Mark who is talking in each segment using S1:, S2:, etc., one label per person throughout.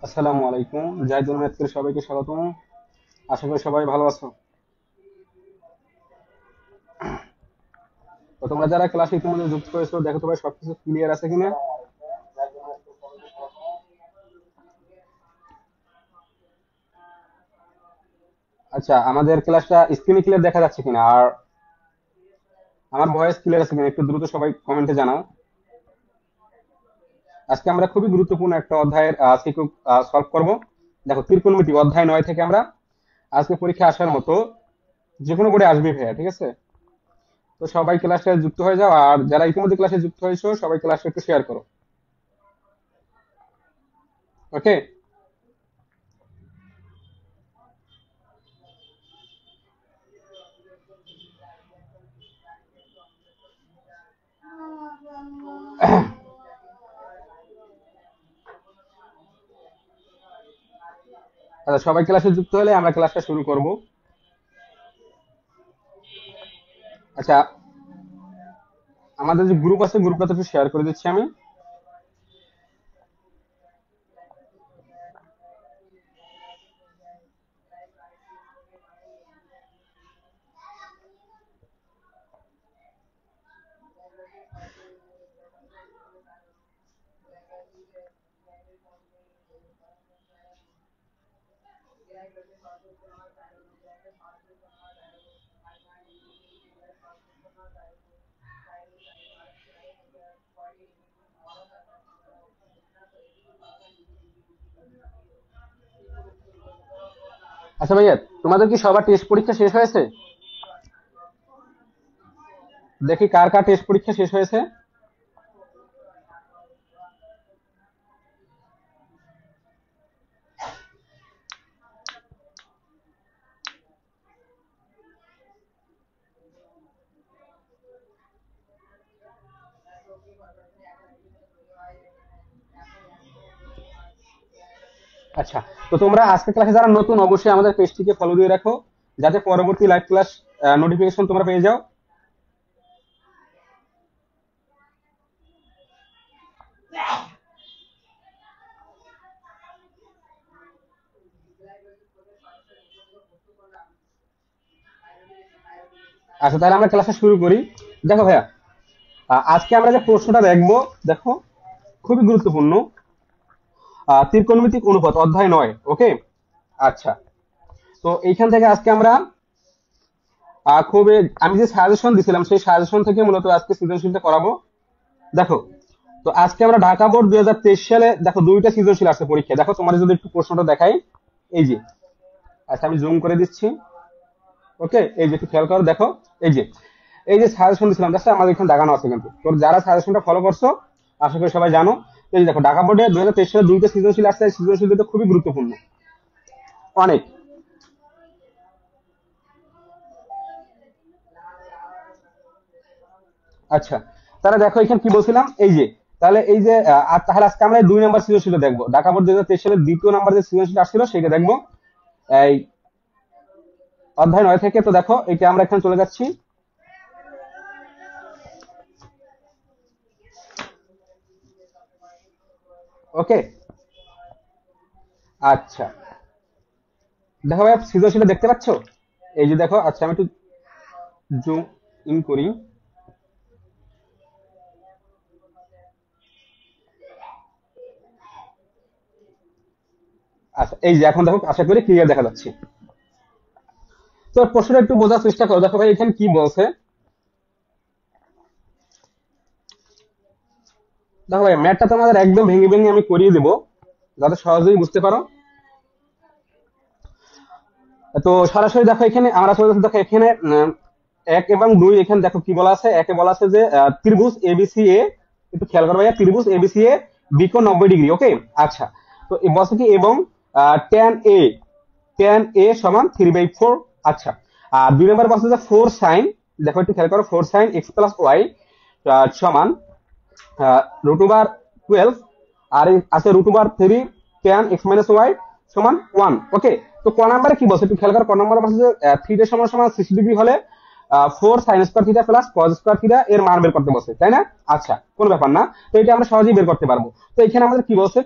S1: আসসালামু আলাইকুম। জাহিদুল ম্যাথকে সবাইকে স্বাগতম। আশা করি সবাই ভালো আছো। তো তোমরা যারা ক্লাসে ইতিমধ্যে যুক্ত হয়েছো, দেখো তোমার সবকিছু ক্লিয়ার আছে কিনা। আচ্ছা, আমাদের ক্লাসটা স্ক্রিনে ক্লিয়ার দেখা যাচ্ছে কিনা, আর আমার ভয়েস ক্লিয়ার আছে কিনা একটু দ্রুত সবাই কমেন্টে জানাও। আজকে আমরা খুবই গুরুত্বপূর্ণ একটা অধ্যায়ের সিকিউ সলভ করব। দেখো, ত্রিকোণমিতি অধ্যায় 9 থেকে আমরা আজকে পরীক্ষা আসার মতো যে কোনো বোর্ডে আসবে ভাইয়া, ঠিক আছে? তো সবাই ক্লাসে যুক্ত হয়ে যাও, আর যারা ইতিমধ্যে ক্লাসে যুক্ত হয়েছো সবাই ক্লাসটা একটু শেয়ার করো। ওকে। আচ্ছা, সবাই ক্লাসে যুক্ত হলে আমরা ক্লাসটা শুরু করব। আচ্ছা, আমাদের যে গ্রুপ আছে গ্রুপটা তো একটু শেয়ার করে দিচ্ছি আমি। আচ্ছা ভাইয়া, তোমাদের কি সবার টেস্ট পরীক্ষা শেষ হয়েছে? দেখি কার কার টেস্ট পরীক্ষা শেষ হয়েছে। আচ্ছা, তো তোমরা আজকে ক্লাসে যারা নতুন অবশ্যই আমাদের পেজটিকে ফলো দিয়ে রাখো, যাতে পরবর্তী লাইভ ক্লাস নোটিফিকেশন তোমরা পেয়ে যাও। আচ্ছা, তাহলে আমরা ক্লাসটা শুরু করি। দেখো ভাইয়া, আজকে আমরা যে প্রশ্নটা দেখবো, দেখো, খুবই গুরুত্বপূর্ণ। ত্রিকোণমিতিক অনুপাত অধ্যায় 9। ওকে। আচ্ছা, তো এইখান থেকে আজকে আমরা খুবই, আমি যে সাজেশন দিছিলাম সেই সাজেশন থেকে মূলত আজকে সৃজনশীলটা করাবো। দেখো, তো আজকে আমরা ঢাকা বোর্ড 2023 সালে দেখো দুইটা সৃজনশীল আসছে পরীক্ষায়। দেখো তোমার যদি একটু প্রশ্নটা দেখাই, এই যে, আচ্ছা আমি জুম করে দিচ্ছি। ওকে, এই যে একটু খেয়াল করো, দেখো, এই যে, এই যে সাজেশন দিছিলাম, দেখো আমাদের এখানে দেখানো আছে কিন্তু। তোর যারা সাজেশনটা ফলো করছো আশা করি সবাই জানো। এই যে দেখো, ঢাকা বোর্ডে 2023 সালে দুইটা সৃজনশীল আসছে, এই সৃজনশীল দুটো খুবই গুরুত্বপূর্ণ, অনেক। আচ্ছা, তাহলে দেখো এখানে কি বলছিলাম, এই যে, তাহলে এই যে আর তাহলে আজকে আমরা এই 2 নম্বর সৃজনশীল দেখবো। ঢাকা বোর্ড 2023 সালের দ্বিতীয় নাম্বার যে সৃজনশীল আসছিল সেটা দেখবো, এই অধ্যায় 9 থেকে। তো দেখো, এটা আমরা এখানে চলে যাচ্ছি। ওকে। আচ্ছা, দেখো ভাই, সৃজনশীলটা দেখতে পাচ্ছো? এই যে দেখো, আচ্ছা আমি একটু জুম ইন করি। আচ্ছা, এই যে এখন দেখো, আশা করি ক্লিয়ার দেখা যাচ্ছে। তো প্রশ্নটা একটু বোঝার চেষ্টা করো। দেখো ভাই, এখানে কি বলছে। দেখো ভাই, ম্যাথটা তোমাদের একদম ভেঙে ভেঙে আমি করিয়ে দেবো, যাতে সহজেই বুঝতে পারো। তো সরাসরি দেখো, এখানে আমরা চলে যাচ্ছি। দেখো এখানে 1 এবং 2, এখানে দেখো কি বলা আছে। একে বলা আছে যে ত্রিভুজ এবিসি এ, একটু খেয়াল করো ভাইয়া, ত্রিভুজ এবিসি এ বিকোণ 90 ডিগ্রি। ওকে। আচ্ছা, তো বলছে কি, এবং tan a সমান 3/4। আচ্ছা, আর 2 নম্বর বলছে যে 4 sin, দেখো একটু খেয়াল করো, 4 sin x+y সমান √12, আর আছে √3 tan x-y সমান 1। ওকে। তো ক নাম্বারে কি বলছে একটু খেয়াল করো। ক নাম্বারে বলছে যে থিটা সমান সমান 60 ডিগ্রি হলে four sine square theta plus cos square theta এর মান বের করতে বলছে, তাই না? আচ্ছা, কোনো ব্যাপার না। তো এটা আমরা সহজেই বের করতে পারবো। তো এখানে আমাদের কি বলছে,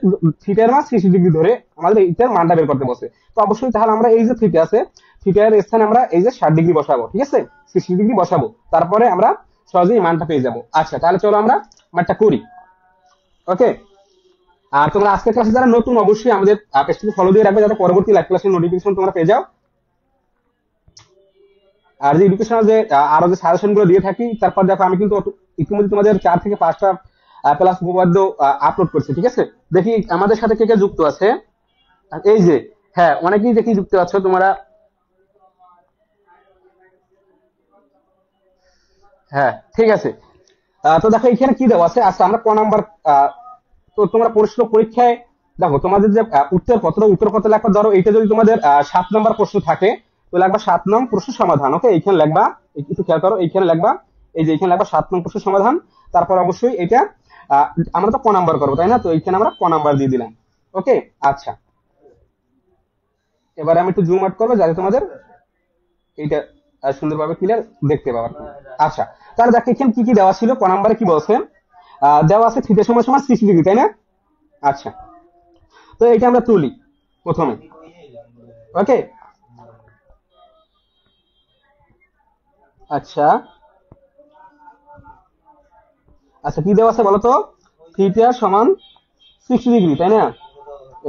S1: থিটার মান 60 ডিগ্রি ধরে আমাদের এইটার মানটা বের করতে বলছে। তো অবশ্যই তাহলে আমরা এই যে থিটা আছে, থিটার স্থানে আমরা এই যে 60 ডিগ্রি বসাবো, ঠিক আছে? 60 ডিগ্রি বসাবো, তারপরে আমরা সহজেই মানটা পেয়ে যাবো। আচ্ছা, তাহলে চলো আমরা ম্যাথটা করি। ওকে, আর তোমরা আজকের ক্লাসে যারা নতুন, অবশ্যই আমাদের পেজটিকে ফলো দিয়ে রাখবে, যাতে পরবর্তী লাইভ ক্লাসের নোটিফিকেশন তোমরা পেয়ে যাও। আর যে এডুকেশনাল যে আরো যে সাজেশন গুলো দিয়ে থাকি, তারপর দেখো আমি কিন্তু ইতিমধ্যে তোমাদের 4 থেকে 5টা প্লাস উপপাদ্য আপলোড করছি, ঠিক আছে? দেখি আমাদের সাথে কে কে যুক্ত আছে। আর এই যে, হ্যাঁ, অনেকেই দেখি যুক্ত আছো তোমরা। হ্যাঁ, ঠিক আছে। তো দেখো এখানে কি দেওয়া আছে। আচ্ছা, আমরা ক নাম্বার, তো তোমরা প্রশ্ন পরীক্ষায় দেখো তোমাদের যে উত্তরপত্র লেখা, ধরো এটা যদি তোমাদের 7 নম্বর প্রশ্ন থাকে, তো লাগবা 7 নং প্রশ্ন সমাধান। ওকে, এইখানে লিখবা, একটু খেয়াল করো, এইখানে লিখবা, এই যে এইখানে লিখবা 7 নং প্রশ্ন সমাধান। তারপর অবশ্যই এটা আমরা তো ক নাম্বার করবো, তাই না? তো এইখানে আমরা ক নাম্বার দিয়ে দিলাম। ওকে, আচ্ছা, এবারে আমি একটু জুম আউট করবো যাতে তোমাদের এইটা সুন্দরভাবে ক্লিয়ার দেখতে পাওয়ার। আচ্ছা, তাহলে দেখো এখানে কি কি দেওয়া ছিল। ক নাম্বারে কি বলছে, দেওয়া আছে থিটা সমান সমান 60 ডিগ্রি, তাই না? আচ্ছা, তো এটা আমরা তুলি প্রথমে। ওকে, আচ্ছা আচ্ছা, কি দেওয়া আছে বলো তো? থিটা সমান 60 ডিগ্রি, তাই না?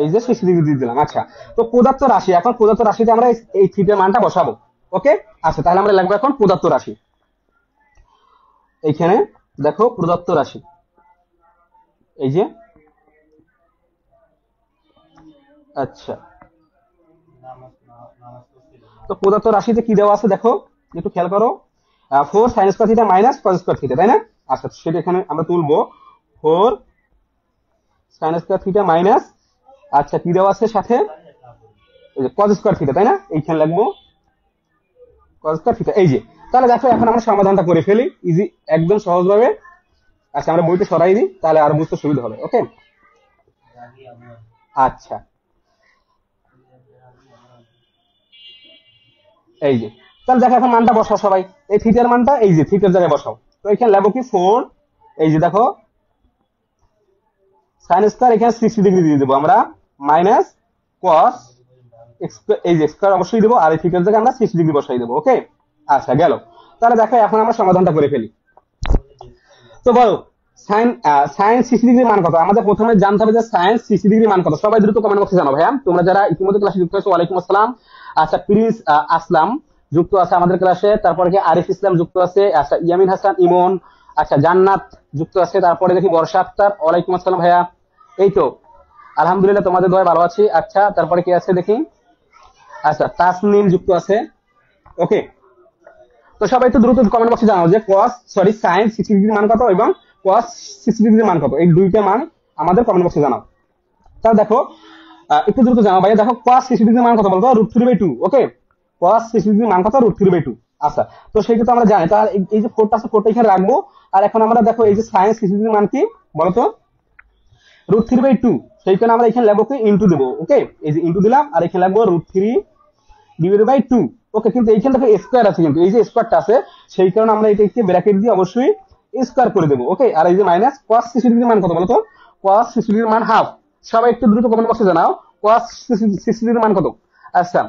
S1: এই যে 60 ডিগ্রি দিয়ে দিলাম। আচ্ছা, তো পদার্থ রাশি, এখন পদার্থ রাশিতে আমরা এই থিটার মানটা বসাবো। ওকে, আচ্ছা, তাহলে আমরা লিখবো এখন পদার্থ রাশি। এইখানে দেখো প্রদত্ত রাশি, এই যে, আচ্ছা, তো পদার্থ রাশিতে কি দেওয়া আছে দেখো, একটু খেয়াল করো। 4 sin² θ মাইনাস cos² θ, তাই না? আচ্ছা, সেটা এখানে আমরা তুলবো। 4 sin² θ মাইনাস, আচ্ছা, কি দেওয়া আছে সাথে, এই যে cos² θ, তাই না? এইখানে লিখবো cos² θ, এই যে। তাহলে দেখো এখন আমরা সমাধানটা করে ফেলি, ইজি, একদম সহজভাবে। আচ্ছা, আমরা বইটা সরাই দিই, তাহলে আর বুঝতে সুবিধা হবে। ওকে, আচ্ছা, এই যে, তাহলে দেখো এখন মানটা বসাও সবাই। এই থিটার মানটা এই যে থিটার জায়গায় বসাও। তো এখানে লেখো কি 4, এই যে দেখো sin², এখানে 60 ডিগ্রি দিয়ে দেবো আমরা, মাইনাস cos, এই যে স্কয়ার অবশ্যই দেবো, আর এই থিটার জায়গায় আমরা 60 ডিগ্রি বসাই দেবো। ওকে, আচ্ছা, গেল। তাহলে দেখো এখন আমরা সমাধানটা করে ফেলি। তো বলো, সাইন 60 ডিগ্রি মান কত? আমাদের প্রথমে জানতে হবে যে সাইন 60 ডিগ্রি মান কত। সবাই দ্রুত কমেন্ট বক্সে জানাও ভাইয়া, তোমরা যারা ইতিমধ্যে ক্লাসে যুক্ত হয়েছো। ওয়ালাইকুম আসসালাম। আচ্ছা, প্রিন্স আসলাম যুক্ত আছে আমাদের ক্লাসে, তারপরে কি আরিফ ইসলাম যুক্ত আছে, আচ্ছা, ইয়ামিন হাসান, ইমন, আচ্ছা, জান্নাত যুক্ত আছে, তারপরে দেখি বর্ষা আক্তার। ওয়ালাইকুম আসসালাম ভাইয়া। এই তো আলহামদুলিল্লাহ, তোমাদের দোয়ায় ভালো আছি। আচ্ছা, তারপরে কি আছে দেখি, আচ্ছা, তাসনিম যুক্ত আছে। ওকে, তো সবাই একটু দ্রুত কমেন্ট বক্সে জানাও যে সাইন 60 ডিগ্রি মান কত এবং কস 60 ডিগ্রি মান কত, এই দুইটা মান আমাদের কমেন্ট বক্সে জানাও। তাহলে দেখো একটু দ্রুত জানাও ভাইয়া। দেখো কস 60 ডিগ্রি মান কত বলতো? √3/2। ওকে, কস 60 ডিগ্রি মান কত? √3/2। আচ্ছা, তো সেইটা তো আমরা জানি। তাহলে এই যে 4টা আছে, 4টা এখানে রাখবো। আর এখন আমরা দেখো এই যে সাইন 60 ডিগ্রি মান কি বলতো? √3/2। সেই কারণে আমরা এখানে লিখবো কি ইনটু দেবো। ওকে, এই যে ইনটু দিলাম, আর এখানে লিখবো √3/2। ওকে, কিন্তু এইখানে দেখো স্কোয়ার আছে, কিন্তু এই যে স্কোয়ারটা আছে, সেই কারণে আমরা এটাকে ব্র্যাকেট দিয়ে অবশ্যই স্কোয়ার করে দেবো। ওকে, আর এই যে মাইনাস cos 60 ডিগ্রি মান কত বলতো? cos 60 ডিগ্রি মান হাফ। সবাই একটু দ্রুত কমেন্ট বক্সে জানাও cos 60 ডিগ্রি মান কত। আচ্ছা,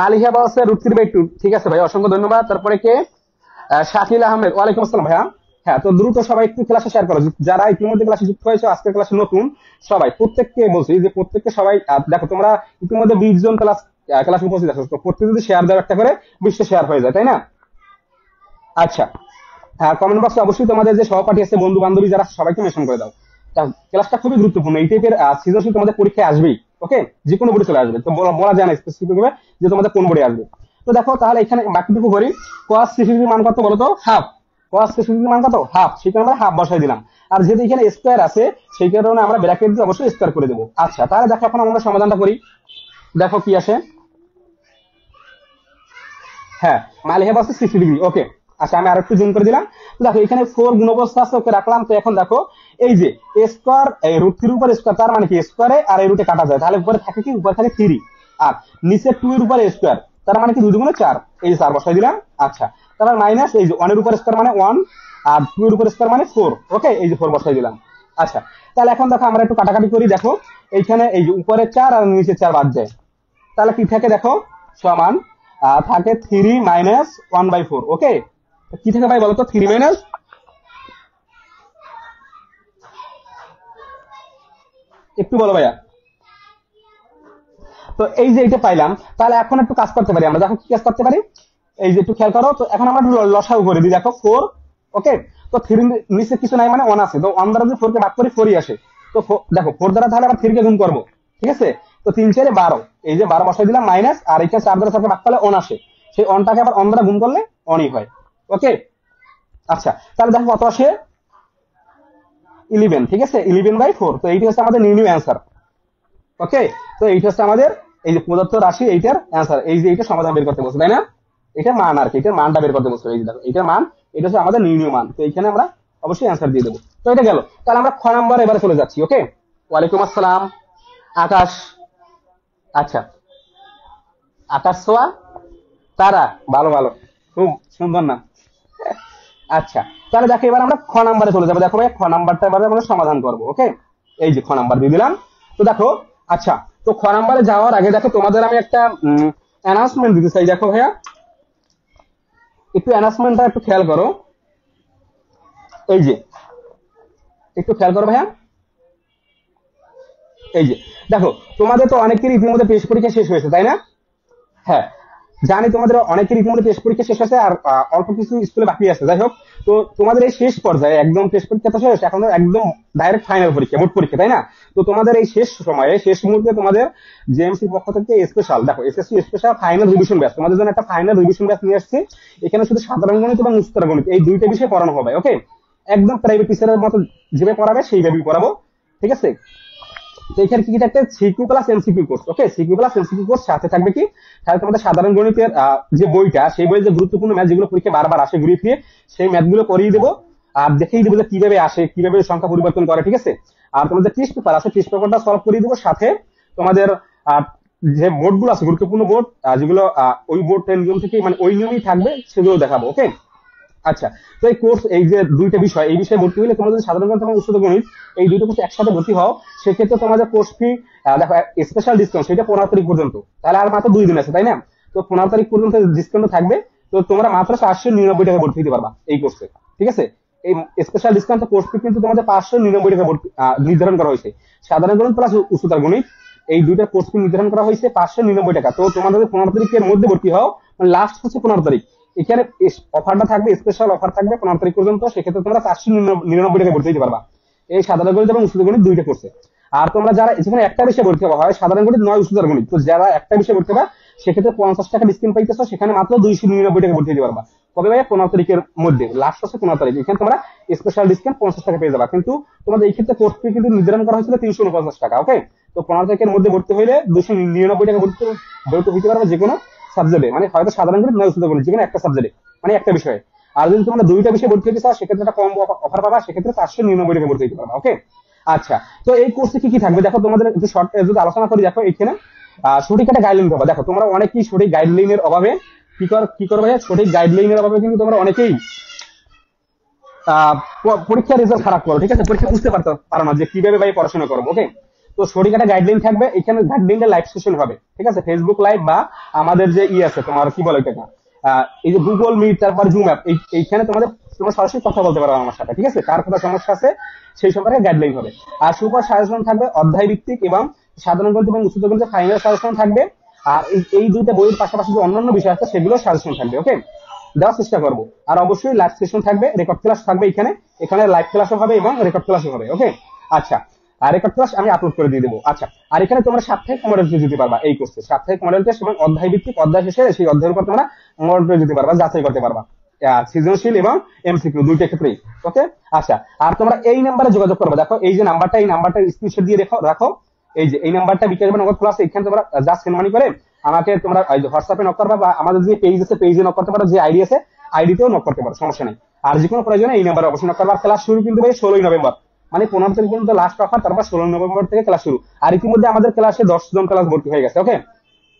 S1: মালিহা বলছে √3/2। ঠিক আছে ভাই, অসংখ্য ধন্যবাদ। তারপরে কে? শাকিল আহমেদ, ওয়ালাইকুম আসসালাম ভাইয়া। হ্যাঁ, তো দ্রুত সবাই একটু ক্লাসে শেয়ার করো, যারা ইতিমধ্যে ক্লাসে যুক্ত হয়েছে, আজকের ক্লাসে নতুন সবাই, প্রত্যেককে বলছি যে প্রত্যেককে সবাই দেখো, তোমরা ইতিমধ্যে 20 জন ক্লাসে উপস্থিত আছো, তো প্রত্যেকে যদি শেয়ার দাও একটা করে, 20টা শেয়ার হয়ে যায়, তাই না? আচ্ছা, কমেন্ট বক্সে অবশ্যই তোমাদের যে সহপাঠী আছে, বন্ধু বান্ধবী যারা, সবাইকে মেনশন করে দাও। ক্লাসটা খুবই গুরুত্বপূর্ণ, এই টাইপের সৃজনশীল তোমাদের পরীক্ষায় আসবেই। ওকে, যে কোনো বোর্ডে চলে আসবে, তো বলা যায় না স্পেসিফিক ভাবে যে তোমাদের কোন বোর্ডে আসবে। তো দেখো তাহলে এখানে বাকিটুকু করি। cos 60 মান কত বলো তো? হাফ। cos 60 মান কত? হাফ। সেখানে আমরা হাফ বসাই দিলাম। আর যেহেতু এখানে স্কোয়ার আছে, সেই কারণে আমরা ব্র্যাকেট দিয়ে অবশ্যই স্কোয়ার করে দেবো। আচ্ছা, তাহলে দেখো এখন আমরা সমাধানটা করি। দেখো কি আসে। হ্যাঁ, মালিহা বলছে 60 ডিগ্রি। ওকে, আচ্ছা, আমি আরেকটু জুম করে দিলাম। দেখো এখানে 4 গুণবস্থা আছে, ওকে রাখলাম। তো এখন দেখো এই যে স্কোয়ার, এই √3 উপর স্কোয়ার, তার মানে কি স্কোয়ারে আর এই রুটে কাটা যায়, তাহলে উপরে থাকে কি? উপরে থাকে 3, আর নিচে 2 এর উপরে স্কোয়ার, তার মানে কি 2 দুগুণে 4, এই যে 4 বসাই দিলাম। আচ্ছা, তারপর মাইনাস এই যে 1 এর উপর স্কয়ার মানে 1, আর 2 এর উপর স্কয়ার মানে 4। ওকে, এই যে 4 বসাই দিলাম। আচ্ছা, তাহলে এখন দেখো আমরা একটু কাটাকাটি করি। দেখো এইখানে এই যে উপরে 4 আর নিচে 4 বাদ যায়, তাহলে কি থাকে দেখো, সমান থাকে 3 মাইনাস 1/4। ওকে, কি থাকে ভাই বলো তো? 3 মাইনাস, একটু বলো ভাইয়া। তো এই যে এটা পাইলাম, তাহলে এখন একটু কাজ করতে পারি আমরা। দেখো কি কাজ করতে পারি, এই যে একটু খেয়াল করো তো। এখন আমরা একটু লসাগু করে দিই। দেখো 4। ওকে, তো 3 নিচে কিছু নাই মানে 1 আছে, তো 1 দ্বারা যদি 4 কে ভাগ করি 4ই আসে। তো দেখো 4 দ্বারা তাহলে আবার 3 কে গুণ করবো, ঠিক আছে? তো 3 4 12, এই যে 12 বসাই দিলাম মাইনাস, আর এখানে 4 দ্বারা 4 কে ভাগ করলে 1 আসে, সেই 1 টাকে আবার 1 দ্বারা গুণ করলে 1ই হয়। ওকে, আচ্ছা, তাহলে দেখো কত আসে, 11। ঠিক আছে, 11/4। তো এইটা হচ্ছে আমাদের নির্ণয় অ্যান্সার। ওকে, তো এইটা হচ্ছে আমাদের এই যে প্রদত্ত রাশি, এইটার অ্যান্সার। এই যে এইটা সমাধান বের করতে বলছে, তাই না? এটা মান আর কি, এটার মানটা বের করতে বলছে। এই যে দেখো এটার মান, এটা হচ্ছে আমাদের নির্ণয় মান। তো এইখানে আমরা অবশ্যই অ্যান্সার দিয়ে দেবো। তো এটা গেল, তাহলে আমরা 6 নম্বর এবারে চলে যাচ্ছি। ওকে, ওয়ালাইকুম আসসালাম আকাশ। আচ্ছা, আকাশ ছোঁয়া তারা, ভালো ভালো, খুব সুন্দর নাম। আচ্ছা, তাহলে দেখো এবার আমরা 6 নম্বরে চলে যাবো। দেখো ভাই 6 নাম্বারটা এবারে আমরা সমাধান করবো। ওকে, এই যে 6 নাম্বার দিয়ে দিলাম। তো দেখো, আচ্ছা, তো 6 নাম্বারে যাওয়ার আগে দেখো তোমাদের আমি একটা অ্যানাউন্সমেন্ট দিতে চাই। দেখো ভাইয়া, একটু অ্যানাউন্সমেন্টটা একটু খেয়াল করো। এই যে একটু খেয়াল করো ভাইয়া, এই যে দেখো তোমাদের তো অনেকেরই ইতিমধ্যে টেস্ট পরীক্ষা শেষ হয়েছে, তাই না? হ্যাঁ, জানি তোমাদের অনেকের ইতিমধ্যে টেস্ট পরীক্ষা শেষ হয়েছে, আর অল্প কিছু স্কুলে বাকি আছে। যাই হোক, তো তোমাদের এই শেষ পর্যায়ে একদম টেস্ট পরীক্ষা তো শেষ, এখন একদম ডাইরেক্ট ফাইনাল পরীক্ষা, বোর্ড পরীক্ষা, তাই না? তো তোমাদের এই শেষ সময়ে, শেষ মুহূর্তে তোমাদের জেএমসির পক্ষ থেকে স্পেশাল, দেখো SSC special final revision batch, তোমাদের জন্য একটা ফাইনাল রিভিশন ব্যাচ নিয়ে আসছে। এখানে শুধু সাধারণ গণিত এবং উচ্চতর গণিত এই দুইটা বিষয় পড়ানো হবে। ওকে, একদম প্রাইভেট টিচারের মতো যেভাবে পড়াবে সেইভাবেই পড়াবো, ঠিক আছে? তো এখানে কি কি থাকবে, সিকিউ প্লাস এমসিকিউ কোর্স। ওকে, সিকিউ প্লাস এমসিকিউ কোর্স, সাথে থাকবে কি, তাহলে তোমাদের সাধারণ গণিতের যে বইটা, সেই বইয়ের যে গুরুত্বপূর্ণ ম্যাথ যেগুলো পরীক্ষা বারবার আসে ঘুরিয়ে ফিরে, সেই ম্যাথ গুলো করিয়ে দেবো, আর দেখিয়ে দেবো যে কিভাবে আসে, কিভাবে সংখ্যা পরিবর্তন করে, ঠিক আছে? আর তোমাদের টেস্ট পেপার আছে, টেস্ট পেপারটা সলভ করিয়ে দেবো। সাথে তোমাদের যে বোর্ড গুলো আছে, গুরুত্বপূর্ণ বোর্ড যেগুলো ওই বোর্ড নিয়ম থেকে মানে ওই নিয়মেই থাকবে, সেগুলো দেখাবো। ওকে, আচ্ছা, তো এই কোর্স, এই যে দুইটা বিষয়, এই বিষয়ে ভর্তি হলে তোমাদের সাধারণ গণিত এবং উচ্চতর গণিত এই দুটো কোর্স একসাথে ভর্তি হও, সেক্ষেত্রে তোমাদের কোর্স ফি, দেখো স্পেশাল ডিসকাউন্ট সেটা 15 তারিখ পর্যন্ত, তাহলে আর মাত্র 2 দিন আছে, তাই না? তো 15 তারিখ পর্যন্ত ডিসকাউন্ট থাকবে। তো তোমরা মাত্র 499 টাকা ভর্তি হতে পারবা এই কোর্সে, ঠিক আছে? এই স্পেশাল ডিসকাউন্ট কোর্স ফি কিন্তু তোমাদের 599 টাকা নির্ধারণ করা হয়েছে। সাধারণ গণিত প্লাস উচ্চতর গণিত এই দুইটা কোর্স ফি নির্ধারণ করা হয়েছে 599 টাকা। তো তোমাদের 15 তারিখের মধ্যে ভর্তি হও, মানে লাস্ট হচ্ছে 15 তারিখ। এখানে অফারটা থাকবে, স্পেশাল অফার থাকবে 15 তারিখ পর্যন্ত, সেক্ষেত্রে তোমরা 499 টাকা ভর্তি হতে পারবা এই সাধারণ গণিত এবং উচ্চতর গণিত দুইটা কোর্সে। আর তোমরা যারা যেখানে একটা বিষয়ে ভর্তি হওয়া হয়, সাধারণ গণিত নয় উচ্চতর গণিত, তো যারা একটা বিষয়ে ভর্তি হবা সেক্ষেত্রে 50 টাকা ডিসকাউন্ট পাইতেছো, সেখানে মাত্র 299 টাকা ভর্তি হতে পারবা। কবে ভাই? 15 তারিখের মধ্যে, লাস্ট হচ্ছে 15 তারিখ। এখানে তোমরা স্পেশাল ডিসকাউন্ট 50 টাকা পেয়ে যাবা, কিন্তু তোমাদের এই ক্ষেত্রে কোর্স ফি কিন্তু নির্ধারণ করা হয়েছিল 349 টাকা। ওকে, তো 15 তারিখের মধ্যে ভর্তি হইলে 299 টাকা ভর্তি হতে পারবে যে কোনো সাবজেক্টে, মানে হয়তো সাধারণ গণিত নয় উচ্চতর গণিত, যে কোনো একটা সাবজেক্টে, মানে একটা বিষয়ে। আর যদি তোমরা দুইটা বিষয়ে ভর্তি হতে চাও, সেক্ষেত্রে একটা কম অফার পাবা, সেক্ষেত্রে 499 টাকা ভর্তি হতে পারবা। ওকে, আচ্ছা, তো এই কোর্সে কি কি থাকবে দেখো, তোমাদের একটু শর্ট যদি আলোচনা করি। দেখো এখানে সঠিক একটা গাইডলাইন পাবা। দেখো তোমরা অনেকেই সঠিক গাইডলাইনের অভাবে কি করবে, সঠিক গাইডলাইনের অভাবে কিন্তু তোমরা অনেকেই পরীক্ষার রেজাল্ট খারাপ করো, ঠিক আছে? পরীক্ষা বুঝতে পারো না যে কিভাবে ভাই পড়াশোনা করবো। ওকে, তো সঠিক একটা গাইডলাইন থাকবে এখানে। গাইডলাইনটা লাইভ সেশন হবে, ঠিক আছে? ফেসবুক লাইভ বা আমাদের যে আছে তোমার কি বলে এটা, এই যে গুগল মিট, তারপর জুম অ্যাপ, এইখানে তোমরা সরাসরি কথা বলতে পারো আমার সাথে, ঠিক আছে? কার কোথাও সমস্যা আছে সেই সম্পর্কে গাইডলাইন হবে। আর সুপার সাজেশন থাকবে অধ্যায় ভিত্তিক, এবং সাধারণ গণিত এবং উচ্চতর গণিতের ফাইনাল সাজেশন থাকবে। আর এই দুইটা বইয়ের পাশাপাশি যে অন্যান্য বিষয় আছে সেগুলো সাজেশন থাকবে। ওকে, দেওয়ার চেষ্টা করবো। আর অবশ্যই লাইভ সেশন থাকবে, রেকর্ড ক্লাস থাকবে এখানে লাইভ ক্লাসও হবে এবং রেকর্ড ক্লাসও হবে। ওকে, আচ্ছা, আর রেকর্ড ক্লাস আমি আপলোড করে দিয়ে দেবো। আচ্ছা, আর এখানে তোমরা সাপ্তাহিক মডেল টেস্ট দিতে পারবা এই কোর্সে, সাপ্তাহিক মডেল টেস্ট এবং অধ্যায় ভিত্তিক, অধ্যায় শেষে সেই অধ্যায়ের উপর তোমরা মডেল টেস্ট দিতে পারবা, যাচাই করতে পারবা সৃজনশীল এবং এমসিকিউ দুইটা ক্ষেত্রেই। ওকে, আচ্ছা, আর তোমরা এই নাম্বারে যোগাযোগ করবে। দেখো এই যে নাম্বারটা, এই নাম্বারটা স্ক্রিনশট দিয়ে রাখো। এই যে এই নাম্বারটা বিকাশ নগদ প্লাস, এখানে তোমরা জাস্ট সেন্ড মানি করে আমাকে তোমরা হোয়াটসঅ্যাপে নক করবা, বা আমাদের যে পেজ আছে পেজে নক করতে পারো, যে আইডি আছে আইডিতেও নক করতে পারো, সমস্যা নেই। আর যে কোনো প্রয়োজনে এই নাম্বারে অবশ্যই নক করবা। ক্লাস শুরু কিন্তু ভাই 16 নভেম্বর, মানে 15 তারিখ পর্যন্ত লাস্ট অফার, তারপর 16 নভেম্বর থেকে ক্লাস শুরু। আর ইতিমধ্যে আমাদের ক্লাসে 10 জন ক্লাস ভর্তি হয়ে গেছে। ওকে,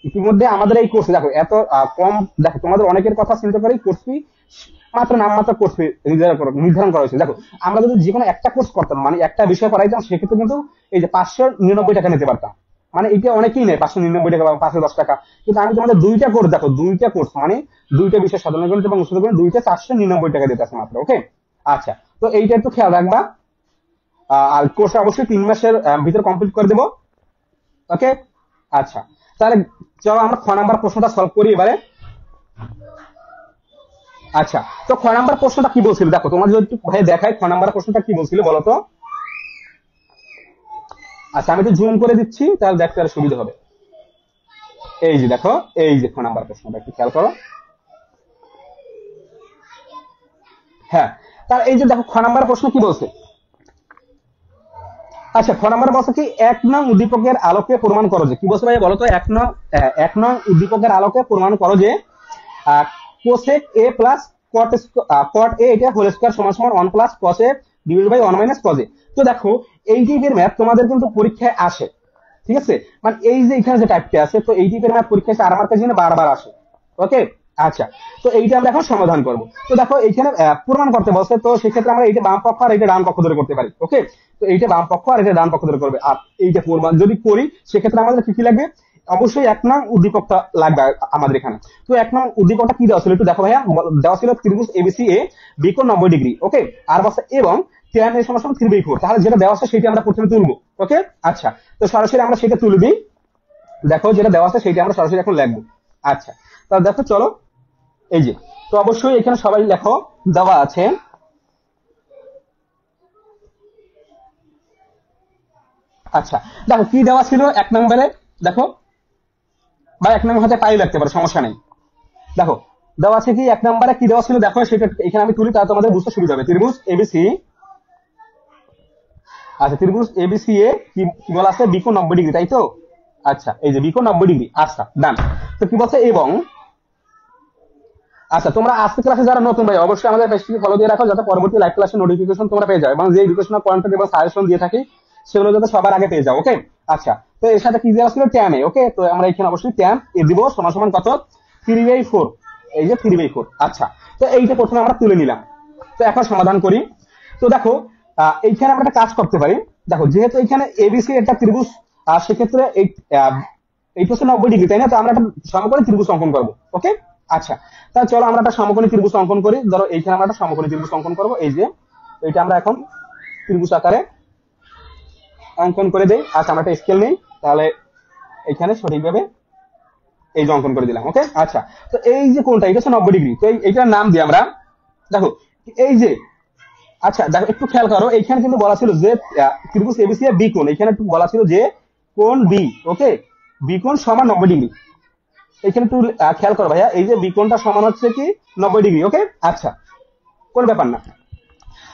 S1: ইতিমধ্যে আমাদের এই কোর্সে দেখো এত কম, দেখো তোমাদের অনেকের কথা চিন্তা করে কোর্স ফি মাত্র নামমাত্র কোর্স ফি নির্ধারণ করা হয়েছে। দেখো আমরা যদি যে কোনো একটা কোর্স করতাম, মানে একটা বিষয় পড়াইতাম, সেক্ষেত্রে কিন্তু এই যে 599 টাকা নিতে পারতাম, মানে এটা অনেকেই নেয় 599 টাকা বা 510 টাকা। কিন্তু আমি তোমাদের দুইটা কোর্স, দেখো দুইটা কোর্স মানে দুইটা বিষয়, সাধারণ গণিত এবং অনুশীলন গণিত, দুইটা 499 টাকা দিতে আছে মাত্র। ওকে, আচ্ছা, তো এইটা একটু খেয়াল রাখবা। আর কোর্স অবশ্যই 3 মাসের ভিতরে কমপ্লিট করে দেবো। ওকে, আচ্ছা, তাহলে চলো আমরা খ নাম্বার প্রশ্নটা সলভ করি এবারে। আচ্ছা, তো খ নাম্বার প্রশ্নটা কি বলছিল, দেখো তোমার যদি একটু ভাই দেখায় খ নাম্বার প্রশ্নটা কি বলছিল বলো তো। আচ্ছা, আমি একটু জুম করে দিচ্ছি, তাহলে দেখতে আরো সুবিধা হবে। এই যে দেখো, এই যে খ নাম্বার প্রশ্নটা একটু খেয়াল করো। হ্যাঁ, তার এই যে দেখো খ নাম্বার প্রশ্ন কি বলছে। আচ্ছা, খ নাম্বার বলছে কি, 1 নং উদ্দীপকের আলোকে প্রমাণ করো যে, কি বলছে ভাই বলো তো, 1 নং উদ্দীপকের আলোকে প্রমাণ করো যে কোসেক এ প্লাস কট এ এটা হোল স্কয়ার সমান সমান 1 plus cos A divide by 1 minus cos A. তো দেখো এই টাইপের ম্যাথ তোমাদের কিন্তু পরীক্ষায় আসে, ঠিক আছে, মানে এই যে এখানে যে টাইপটা আছে, তো এই টাইপের ম্যাথ পরীক্ষায় 4 মার্কের জন্য বারবার আসে। ওকে, আচ্ছা, তো এইটা আমরা এখন সমাধান করব। তো দেখো এইখানে প্রমাণ করতে বলছে, তো সেক্ষেত্রে আমরা এইটা বাম পক্ষ আর এইটা ডান পক্ষ ধরে করতে পারি। ওকে, তো এইটা বাম পক্ষ আর এটা ডান পক্ষ ধরে করবে। আর এইটা প্রমাণ যদি করি, সেক্ষেত্রে আমাদের কি কি লাগবে, অবশ্যই 1 নং উদ্দীপকটা লাগবে আমাদের এখানে। তো 1 নং উদ্দীপকটা কি দেওয়া ছিল একটু দেখো ভাইয়া, দেওয়া ছিল ত্রিভুজ এবিসি এ বিকোণ 90 ডিগ্রি। ওকে, আর বলছে এবং tan এর সমান সমান 3/4। তাহলে যেটা দেওয়া আছে সেটা আমরা প্রথমে তুলবো। ওকে, আচ্ছা, তো সরাসরি আমরা সেটা তুলে দিই। দেখো যেটা দেওয়া আছে সেটা আমরা সরাসরি এখন লিখবো। আচ্ছা, তাহলে দেখো চলো, এই যে, তো অবশ্যই এখানে সবাই লেখো, দেওয়া আছে। আচ্ছা, দেখো কি দেওয়া ছিল 1 নম্বরে, দেখো বা 1 নম্বর হতে পাই লাগতে পারে, সমস্যা নেই। দেখো দেওয়া আছে কি 1 নম্বরে কি দেওয়া ছিল, দেখো সেটা এখানে আমি তুলি, তাহলে তোমাদের বুঝতে সুবিধা হবে। ত্রিভুজ এবিসি, আচ্ছা, ত্রিভুজ এবিসি এ কি বলা আছে, বিকোণ 90 ডিগ্রি, তাই তো। আচ্ছা, এই যে বিকোণ 90 ডিগ্রি, আচ্ছা ডান। তো কি বলছে এবং, আচ্ছা, তোমরা আজকে ক্লাসে যারা নতুন ভাই, অবশ্যই আমাদের পেজটি ফলো দিয়ে রাখো, যাতে পরবর্তী লাইভ ক্লাসের নোটিফিকেশন তোমরা পেয়ে যাও, এবং যে এডুকেশনাল কন্টেন্ট এবং সাজেশন দিয়ে থাকি সেগুলো যাতে সবার আগে পেয়ে যাও। ওকে, আচ্ছা, তো এর সাথে কি দেওয়া ছিল, ট্যান এ। ওকে, তো আমরা এখানে অবশ্যই ট্যান এ দিব সমান সমান কত, 3/4। এই যে 3/4। আচ্ছা, তো এইটা প্রথমে আমরা তুলে নিলাম। তো এখন সমাধান করি। তো দেখো এইখানে আমরা একটা কাজ করতে পারি। দেখো যেহেতু এখানে এবিসি একটা ত্রিভুজ, আর সেক্ষেত্রে এইটা হচ্ছে 90 ডিগ্রি, তাই না, তো আমরা একটা সমকোণী ত্রিভুজ অঙ্কন করবো। ওকে, আচ্ছা, তাহলে চলো আমরা একটা সমকোণী ত্রিভুজ অঙ্কন করি। ধরো এইখানে আমরা একটা সমকোণী ত্রিভুজ অঙ্কন করবো। এই যে এটা আমরা এখন ত্রিভুজ আকারে অঙ্কন করে দেই। আচ্ছা, আমরা একটা স্কেল নেই, তাহলে এখানে সঠিকভাবে এই যে অঙ্কন করে দিলাম। ওকে, আচ্ছা, তো এই যে কোনটা, এটা হচ্ছে 90 ডিগ্রি, তো এইটার নাম দিই আমরা, দেখো এই যে, আচ্ছা দেখো একটু খেয়াল করো, এইখানে কিন্তু বলা ছিল যে ত্রিভুজ এবিসি এর বি কোণ, এখানে একটু বলা ছিল যে কোণ বি। ওকে, বি কোণ সমান 90 ডিগ্রি। এখানে একটু খেয়াল করো ভাইয়া, এই যে বি কোণটা সমান হচ্ছে কি 90 ডিগ্রি। ওকে, আচ্ছা, কোন ব্যাপার না।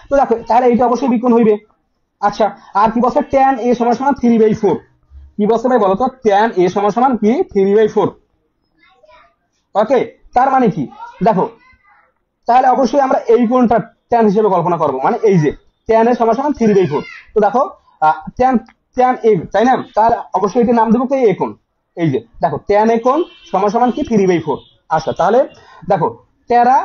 S1: তো দেখো তাহলে এইটা অবশ্যই বিকোণ হইবে। আচ্ছা, আর কি বলছে, ট্যান এ সমান সমান 3/4। কি বলছে ভাই বলতো, ট্যান এ সমান সমান কি 3/4। ওকে, তার মানে কি, দেখো তাহলে অবশ্যই আমরা এই কোণটা ট্যান হিসেবে কল্পনা করব, মানে এই যে ট্যান এর সমান সমান 3/4। তো দেখো ট্যান ট্যান এ, তাই না, তার অবশ্যই এটার নাম দেবো কি এ কোণ। এই যে দেখো ট্যান এ কোণ সমান সমান কি 3/4। আচ্ছা, তাহলে দেখো টেরা,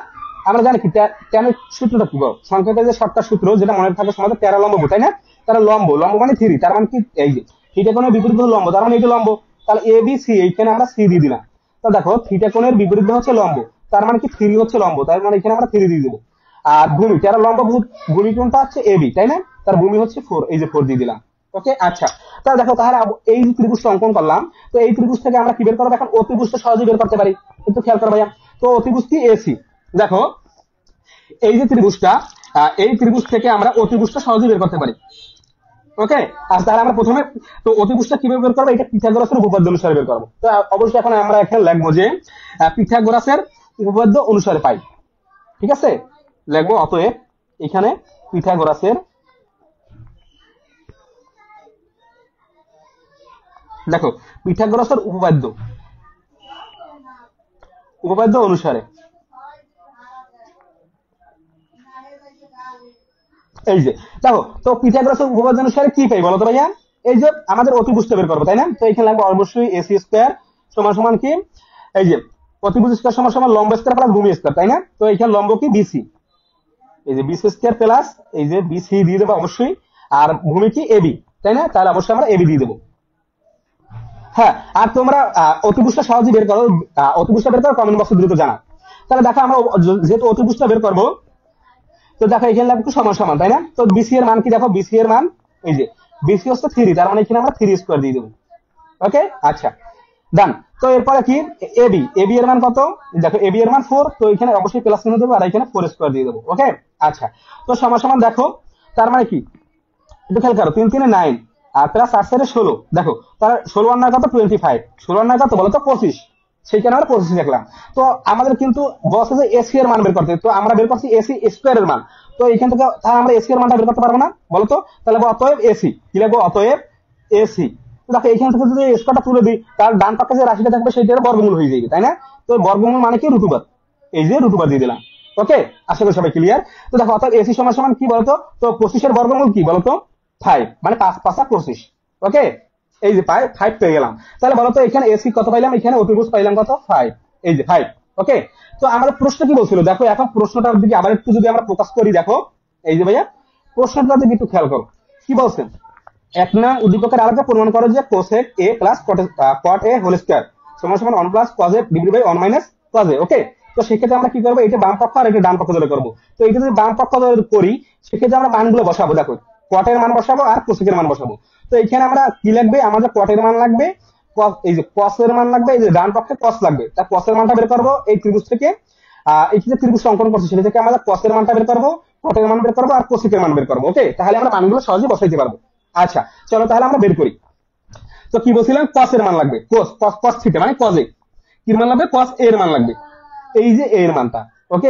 S1: আমরা জানি কি ট্যানের সূত্রটা কি, সংখ্যাটা যে শর্টকাট সূত্র যেটা মনে থাকে সমাজে, টেরা লম্ব, তাই না, তারা লম্ব, লম্ব মানে 3, তার মানে কি এই যে থিটা কোণের বিপরীত হলো লম্ব, তার মানে এটা লম্ব। তাহলে এ বি সি, এইখানে আমরা সি দিয়ে দিলাম। তো দেখো থিটা কোণের বিপরীত হচ্ছে লম্ব, তার মানে কি 3 হচ্ছে লম্ব, তার মানে এখানে আমরা 3 দিয়ে দেবো। আর ভূমি, যারা লম্ব ভূমি কোণটা হচ্ছে এবি, তাই না, তার ভূমি হচ্ছে 4, এই যে 4 দিয়ে দিলাম। ওকে, আচ্ছা, তাহলে দেখো তাহলে এই যে ত্রিভুজটা অঙ্কন করলাম, তো এই ত্রিভুজ থেকে আমরা কি বের করবো, এখন অতিভুজটা সহজে বের করতে পারি। কিন্তু খেয়াল করো ভাইয়া, তো অতিভুজ কি এসি, দেখো এই যে ত্রিভুজটা, এই ত্রিভুজ থেকে আমরা অতিভুজটা সহজে বের করতে পারি। ওকে, আর তাহলে আমরা প্রথমে, তো অতিভুজটা কিভাবে বের করবো, এটা পিথাগোরাসের উপপাদ্য অনুসারে বের করবো। তো অবশ্যই এখন আমরা এখানে লিখবো যে পিথাগোরাসের উপপাদ্য অনুসারে পাই। ঠিক আছে, লিখবো অতএব এখানে পিথাগোরাসের, দেখো পিথাগোরাসের উপপাদ্য, উপপাদ্য অনুসারে, এই যে দেখো, তো পিথাগোরাসের উপপাদ্য অনুসারে কি পাই বলো তো ভাইয়া, এই যে আমাদের অতিভুজটা বের করবো, তাই না, তো এখানে লাগবে অবশ্যই এসি স্কোয়ার সমান সমান কি, এই যে অতিভুজ স্কয়ার সমান সমান লম্ব স্কয়ার প্লাস ভূমি স্কয়ার, তাই না? তো এখানে লম্ব কি বিসি, এই যে বিসি স্কয়ার প্লাস এই যে বিসি দিয়ে দেবো অবশ্যই, আর ভূমি কি এবি, তাই না? তাহলে অবশ্যই আমরা এবি দিয়ে দেবো। হ্যাঁ, আর তোমরা অতিভুজটা সহজে বের করো, অতিভুজটা বের করো কমেন্ট বক্সে দ্রুত জানাও। তাহলে দেখো আমরা যেহেতু অতিভুজটা বের করবো, তো দেখো এখানে লাগবে সমান সমান, তাই না? তো বিসি এর মান কি, দেখো বিসি এর মান এই যে বিসি হচ্ছে 3, তার মানে এখানে আমরা 3 স্কয়ার দিয়ে দেবো। ওকে, আচ্ছা ডান। তো এরপরে কি এবি, এবি এর মান কত, দেখো এবি এর মান 4, তো এখানে অবশ্যই প্লাস চিহ্ন দেবো আর এখানে 4 স্কয়ার দিয়ে দেবো। ওকে, আচ্ছা। তো সমান সমান দেখো, তার মানে কি, একটু খেয়াল করো, 3 3 9 আর প্লাস 8 4 16, দেখো তাহলে 16 আর 9 কত 25, 16 আর 9 কত বলো তো 25, সেইখানে আমরা 25 দেখলাম। তো আমাদের কিন্তু বলছে যে এসি এর মান বের করতে, তো আমরা বের করছি এসি স্কয়ার এর মান। তো এখান থেকে তাহলে আমরা এসি এর মানটা বের করতে পারবো না বলো তো? তাহলে অতএব এসি কি লিখবো, অতএব এসি। তো দেখো এখান থেকে যদি স্কয়ারটা তুলে দিই, তাহলে ডান পাশে যে রাশিটা থাকবে সেটার বর্গমূল হয়ে যাবে, তাই না? তো বর্গমূল মানে কি, রুটুবার, এই যে রুটুবার দিয়ে দিলাম। ওকে, আশা করি সবাই ক্লিয়ার। তো দেখো অর্থাৎ এসি সমান সমান কি বলতো, তো 25 এর বর্গমূল কি বলতো 5, মানে 5 5 25। ওকে, এই যে 5 পেয়ে গেলাম। তাহলে বলতো এখানে এসি কত পাইলাম, এখানে অতিভুজ পাইলাম কত 5, এই যে 5। ওকে, তো আমাদের প্রশ্ন কি বলছিল, দেখো এখন প্রশ্নটার দিকে আবার একটু যদি আমরা ফোকাস করি, দেখো এই যে ভাইয়া প্রশ্নটার দিকে একটু খেয়াল করো কি বলছেন। এক নং উদ্দীপকের আলোকে প্রমাণ করো যে cosec A plus cot A whole square সমান সমান 1 plus cos A divided by 1 minus cos A. Okay, তো সেক্ষেত্রে আমরা কি করবো, এটা বাম পক্ষ আর এটা ডান পক্ষ ধরে করবো। তো এটা যদি বাম পক্ষ ধরে করি, সেক্ষেত্রে আমরা মানগুলো বসাবো, দেখো কটের মান বসাবো আর কোসেকের মান বসাবো। তো এখানে আমরা কি লাগবে, আমাদের কটের মান লাগবে, এই যে কসের মান লাগবে, এই যে ডান পক্ষে কস লাগবে, তা কসের মানটা বের করবো এই ত্রিভুজ থেকে। এই যে ত্রিভুজ অঙ্কন করছি সেটা থেকে আমরা কসের মানটা বের করবো, কটের মান বের করবো আর কোসেকের মান বের করবো। ওকে, তাহলে আমরা মানগুলো সহজে বসাইতে পারবো। আচ্ছা চলো তাহলে আমরা বের করি। তো কি বলছিলাম, কস এর মান লাগবে, কস কস কস থিটা মানে কজ এ, কি মান লাগবে, কস এর মান লাগবে, এই যে এর মানটা। ওকে,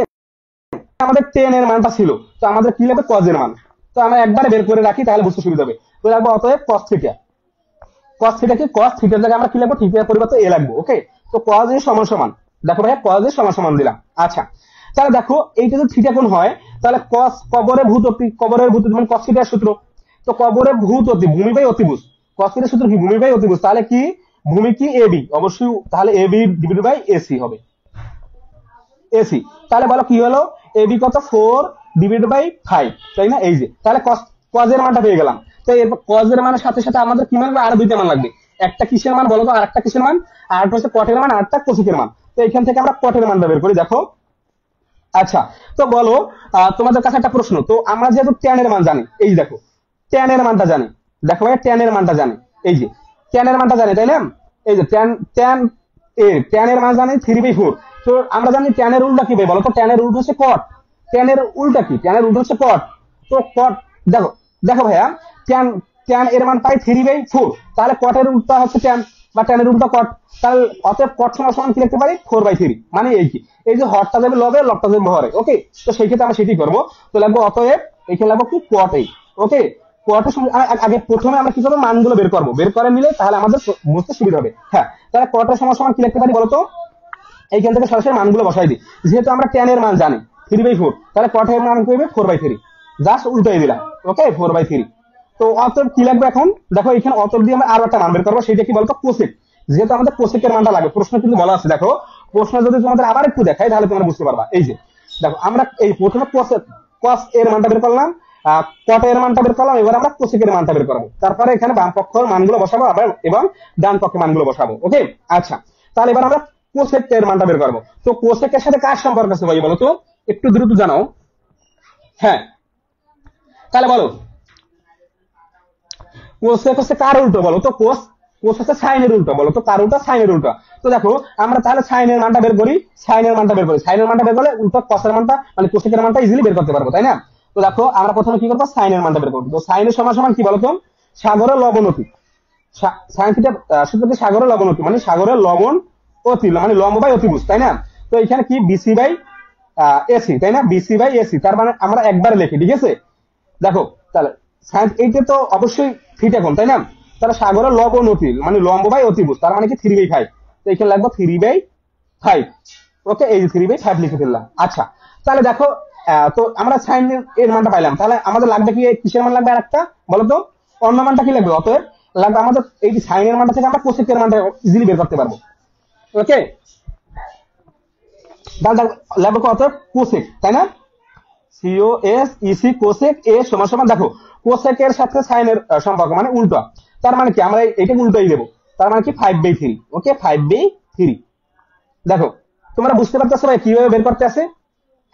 S1: আমাদের 10 এর মানটা ছিল, তো আমাদের কি লাগবে, কজ এর মান। তো আমরা একবারে বের করে রাখি তাহলে বুঝতে সুবিধা হবে। তো লাগবে অতএব কস থিটা, কস থিটা কি, কস থিটার জায়গায় আমরা কি লাগবো, থিটার পরিবর্তে এ লাগবে। ওকে, তো কজ এ সমান সমান, দেখো ভাইয়া কজ এ সমান সমান দিলাম। আচ্ছা, তাহলে দেখো এইটা যদি থিটা কোণ হয়, তাহলে কস কবরে ভূত অতি, কবরের ভূত মানে কস থিটার সূত্র। তো কবরে ভূত অতি ভূমি বাই অতিভুজ, কস থিটার সূত্র কি, ভূমি বাই অতিভুজ, তাহলে কি ভূমি কি এবি, অবশ্যই তাহলে এবি ডিভাইডেড বাই এসি হবে, এসি। তাহলে বলো কি হলো, এবি কত 4 ডিভাইডেড বাই 5, তাই না? এই যে তাহলে কজ এর মানটা পেয়ে গেলাম। তো এরপর কজ এর মানের সাথে সাথে আমাদের কি মান লাগবে, আরো দুইটা মান লাগবে। একটা কিসের মান বলো তো, আর একটা কিসের মান, আর একটা হচ্ছে কটের মান আর একটা কোসেকের মান। তো এখান থেকে আমরা কটের মানটা বের করি, দেখো। আচ্ছা, তো বলো তোমাদের কাছে একটা প্রশ্ন, তো আমরা যেহেতু tan এর মান জানি, এই যে দেখো tan এর মানটা জানি, দেখো ভাই tan এর মানটা জানি, এই যে tan এর মানটা জানি, তাই না? এই যে tan এর মান জানি 3/4। তো আমরা জানি tan এর উল্টা কি ভাই বলো তো, tan এর উল্টা হচ্ছে cot, tan এর উল্টা কি, tan এর উল্টা হচ্ছে cot। তো cot, দেখো দেখো ভাইয়া tan tan এর মান পাই 3/4, তাহলে cot এর উল্টা হচ্ছে tan, বা tan এর উল্টা cot, তাহলে অতএব cot সমান সমান কি লিখতে পারি 4/3, মানে এই কি, এই যে হরটা যাবে লবে, লবটা যাবে হরে। ওকে, তো সেই ক্ষেত্রে আমরা সেটাই করবো। তো লাগবো অতএব এখানে লাগবো কি cot এই। ওকে, cot এর আগে প্রথমে আমরা কি করবো, মানগুলো বের করবো, বের করে নিলে তাহলে আমাদের বুঝতে সুবিধা হবে। হ্যাঁ, তাহলে cot এর সমান সমান কি লিখতে পারি বলতো, এইখান থেকে সরাসরি মানগুলো বসাই দিই। যেহেতু আমরা tan এর মান জানি 3/4, তাহলে cot এর মান কি হবে 4/3, জাস্ট উল্টাই দিলাম। ওকে, 4/3। তো অতএব কি লাগবে এখন, দেখো এখানে অতএব দিয়ে আমরা আরো একটা মান বের করবো, সেটা কি বলতো কোসেক। যেহেতু আমাদের কোসেকের মানটা লাগবে, প্রশ্ন কিন্তু বলা আছে, দেখো প্রশ্ন যদি তোমাদের আবার একটু দেখাই তাহলে তোমরা বুঝতে পারবা। এই যে দেখো আমরা এই প্রথমে কস এর মানটা বের করলাম, কট এর মানটা বের করলাম, এবার আমরা কোসেকের মানটা বের করবো, তারপরে এখানে বাম পক্ষের মানগুলো বসাবো আবার এবং ডান পক্ষের মানগুলো বসাবো। ওকে, আচ্ছা, তাহলে এবার আমরা কোসেক এর মানটা বের করবো। তো কোসেকের সাথে কার সম্পর্ক আছে ভাই বলো তো, একটু দ্রুত জানাও। হ্যাঁ, তাহলে বলো কোসেক হচ্ছে কার উল্টো বলো তো, কোস হচ্ছে সাইনের উল্টো, বলো তো কার উল্টো, সাইনের উল্টো। তো দেখো আমরা তাহলে সাইনের মানটা বের করি, সাইনের মানটা বের করি, সাইনের মানটা বের করলে উল্টো কসের মানটা মানে কোসেকের মানটা ইজিলি বের করতে পারবো, তাই না? তো দেখো আমরা প্রথমে কি করবো, সাইনের মানটা বের করবো। তো সাইনের সমান সমান কি বলতো, সাগরের লবণ অতি, সাইন থিটা সূত্র কি, সাগরের লবণ অতি মানে সাগরের লবণ অতি মানে লম্ব বাই অতিভুজ, তাই না? তো এখানে কি বিসি বাই এসি, তাই না? বিসি বাই এসি, তার মানে আমরা একবারে লিখি, ঠিক আছে? দেখো তাহলে সাইন এইটা তো অবশ্যই থিটা কোণ, তাই না? তাহলে সাগরের লবণ অতি মানে লম্ব বাই অতিভুজ, তার মানে কি 3/5। তো এখানে লাগবে 3/5। ওকে, এই যে 3/5 লিখে ফেললাম। আচ্ছা, তাহলে দেখো তো আমরা সাইন এর মানটা পাইলাম, তাহলে আমাদের লাগবে কি, কিসের মান লাগবে আরেকটা বলো তো, অন্য মানটা কি লাগবে, অতএব লাগবে আমাদের এই যে সাইনের মানটা থেকে আমরা কোসেকের মানটা ইজিলি বের করতে পারবো। ওকে, লাগবে কত কোসেক, তাই না? COSEC কোসেক এ সমান সমান, দেখো কোসেক এর সাথে সাইনের সম্পর্ক মানে উল্টো, তার মানে কি আমরা এটাকে উল্টোই দেবো, তার মানে কি 5/3। ওকে, 5/3। দেখো তোমরা বুঝতে পারতেছো ভাই কিভাবে বের করতে আছে?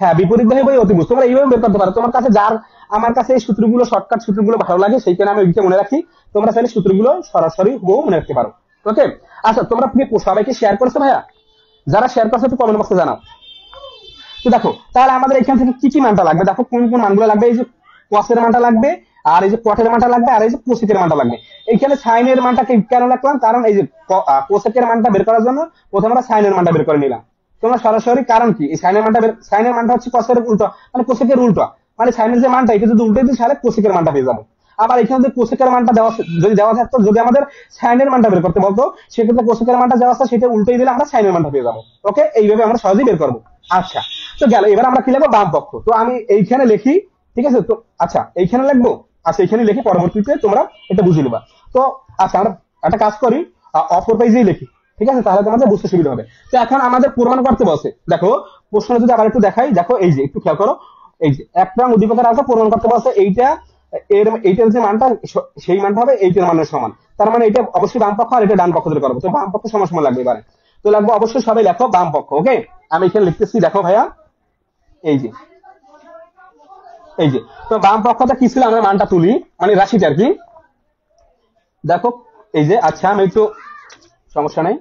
S1: হ্যাঁ, বিপরীত ভাবে ভাই অতিভুজ তোমরা এইভাবে বের করতে পারো। তোমার কাছে যার, আমার কাছে এই সূত্রগুলো, শর্টকাট সূত্রগুলো ভালো লাগে, সেইখানে আমি ওইটা মনে রাখি। তোমরা চাইলে সূত্রগুলো সরাসরি মনে রাখতে পারো। ওকে, আচ্ছা তোমরা কি সবাইকে শেয়ার করছো ভাইয়া? যারা শেয়ার করছো একটু কমেন্ট বক্সে জানাও। তো দেখো তাহলে আমাদের এখান থেকে কি কি মানটা লাগবে, দেখো কোন কোন মানগুলো লাগবে। এই যে কসের মানটা লাগবে, আর এই যে কটের মানটা লাগবে, আর এই যে কোসেকের মানটা লাগবে। এইখানে সাইনের মানটা কেন রাখলাম, কারণ এই যে কোসেকের মানটা বের করার জন্য প্রথমে আমরা সাইনের মানটা বের করে নিলাম। তোমরা সরাসরি, কারণ কি এই সাইনের মানটা হচ্ছে কসের উল্টো, মানে কোসেকের উল্টো, মানে সাইনের যে মানটা এটা যদি উল্টে দিই তাহলে কোসেকের মানটা পেয়ে যাবো। আবার এখানে যদি কোসেকের মানটা দেওয়া, যদি দেওয়া থাকতো, যদি আমাদের সাইনের মানটা বের করতে বলতো, সেক্ষেত্রে কোসেকের মানটা দেওয়া আছে সেটা উল্টে দিলে আমরা সাইনের মানটা পেয়ে যাবো। ওকে, এইভাবে আমরা সহজেই বের করবো। আচ্ছা, তো গেল, এবার আমরা কি লিখবো, বাম পক্ষ। তো আমি এইখানে লিখি, ঠিক আছে? তো আচ্ছা এইখানে লিখবো, আচ্ছা এইখানে লিখি, পরবর্তীতে তোমরা এটা বুঝে নেবা। তো আচ্ছা আমরা একটা কাজ করি, অপর পেজেই লিখি, ঠিক আছে? তাহলে তোমাদের বুঝতে সুবিধা হবে। তো এখন আমাদের প্রমাণ করতে বলছে, দেখো প্রশ্ন যদি আবার একটু দেখাই, দেখো এই যে একটু খেয়াল করো, এই যে এক নং উদ্দীপকের আগে প্রমাণ করতে বলছে এইটা, এইটার যে মানটা সেই মানটা হবে এইটার মানের সমান। তার মানে এটা অবশ্যই বাম পক্ষ, আর এটা ডান পক্ষ ধরে করবো। তো বাম পক্ষ সমান সমান লাগবে এবারে। তো লাগবে অবশ্যই, সবাই লেখো বাম পক্ষ। ওকে, আমি এখানে লিখতেছি, দেখো ভাইয়া এই যে, এই যে, তো বাম পক্ষটা কি ছিল, আমরা মানটা তুলি, মানে রাশিটা আর কি। দেখো এই যে, আচ্ছা আমি একটু, সমস্যা নাই,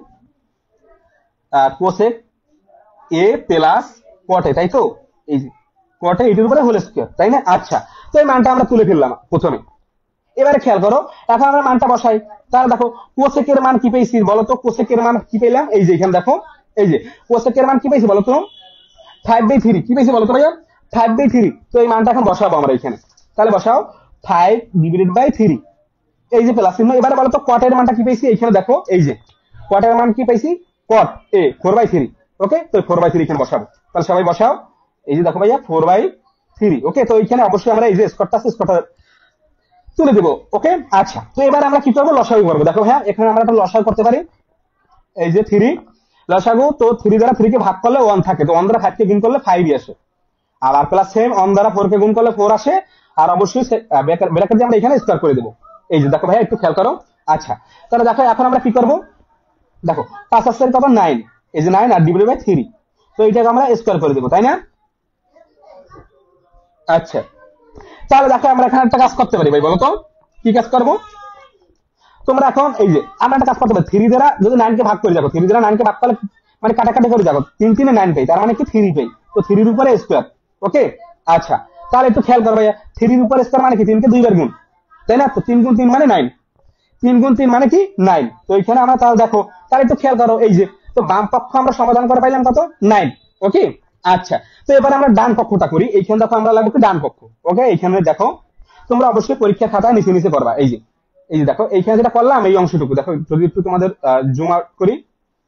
S1: কোসেক এ প্লাস কটে, তাই তো? এই যে কটে এটির উপরে হোল স্কয়ার, তাই না? আচ্ছা, তো এই মানটা আমরা তুলে ফেললাম প্রথমে। এবারে খেয়াল করো, এখন আমরা মানটা বসাই। তাহলে দেখো কোসেকের মান কি পেয়েছি বলো তো? কোসেকের মান কি পেলাম, এই যে এখানে দেখো, এই যে কোসেকের মান কি পেয়েছি বলো তো? 5/3। কি পেয়েছি বলো তো ভাইয়া? 5/3। তো এই মানটা এখন বসাবো আমরা এখানে। তাহলে বসাও 5/3, এই যে প্লাস চিহ্ন। এবারে বলো তো কটের মানটা কি পেয়েছি? এইখানে দেখো, এই যে কটের মান কি পেয়েছি, কট এ 4/3। ওকে, তো 4/3 এখানে বসাবো। তাহলে সবাই বসাও, এই যে দেখো ভাইয়া 4/3। ওকে, তো এইখানে অবশ্যই আমরা এই যে স্কোয়ারটা আছে, স্কোয়ারটা তুলে দেবো। ওকে, আচ্ছা, তো এবার আমরা কি করবো, লসাগু করবো। দেখো হ্যাঁ, এখানে আমরা একটা লসাগু করতে পারি, এই যে 3 লসাগু। তো 3 দ্বারা 3 কে ভাগ করলে 1 থাকে, তো 1 দ্বারা 5 কে গুণ করলে 5 আসে। আর প্লাস সেম 1 দ্বারা 4 কে গুণ করলে 4 আসে। আর অবশ্যই ব্র্যাকেট দিয়ে আমরা এখানে স্কয়ার করে দেবো। এই যে দেখো ভাইয়া একটু খেয়াল করো। আচ্ছা, তাহলে দেখো এখন আমরা কি করব, দেখো 5 আসছে কত, 9, এই যে 9 আর ডিভাইডেড বাই 3। তো এইটাকে আমরা স্কয়ার করে দেবো, তাই না? আচ্ছা, তাহলে দেখো আমরা এখানে একটা কাজ করতে পারি ভাই, বলো তো কি কাজ করব? তোমরা এখন এই যে আমরা একটা কাজ করতে পারি, 3 দ্বারা যদি 9 কে ভাগ করে, দেখো 3 দ্বারা 9 কে ভাগ করলে মানে কাটাকাটি করে, দেখো 3 3 9 পাই, তার মানে কি 3 পাই। তো 3 এর উপরে স্কয়ার। ওকে, আচ্ছা, তাহলে একটু খেয়াল করো ভাইয়া, 3 এর উপরে স্কয়ার মানে কি 3 কে 2 বার গুণ, তাই না? তো 3 গুণ 3 মানে 9, 3 গুণ 3 মানে কি 9। তো এখানে আমরা তাহলে দেখো, তাহলে একটু খেয়াল করো, এই যে তো বাম পক্ষ আমরা সমাধান করে পাইলাম কত, 9। ওকে, আচ্ছা, তো এবার আমরা ডান পক্ষটা করি। এইখানে দেখো আমরা লাগবে ডান পক্ষ। ওকে, এইখানে দেখো তোমরা অবশ্যই পরীক্ষা খাতায় নিচে নিচে করবা। এই যে, এই যে দেখো এইখানে যেটা করলাম, এই অংশটুকু দেখো, যদি একটু তোমাদের জুম আউট করি,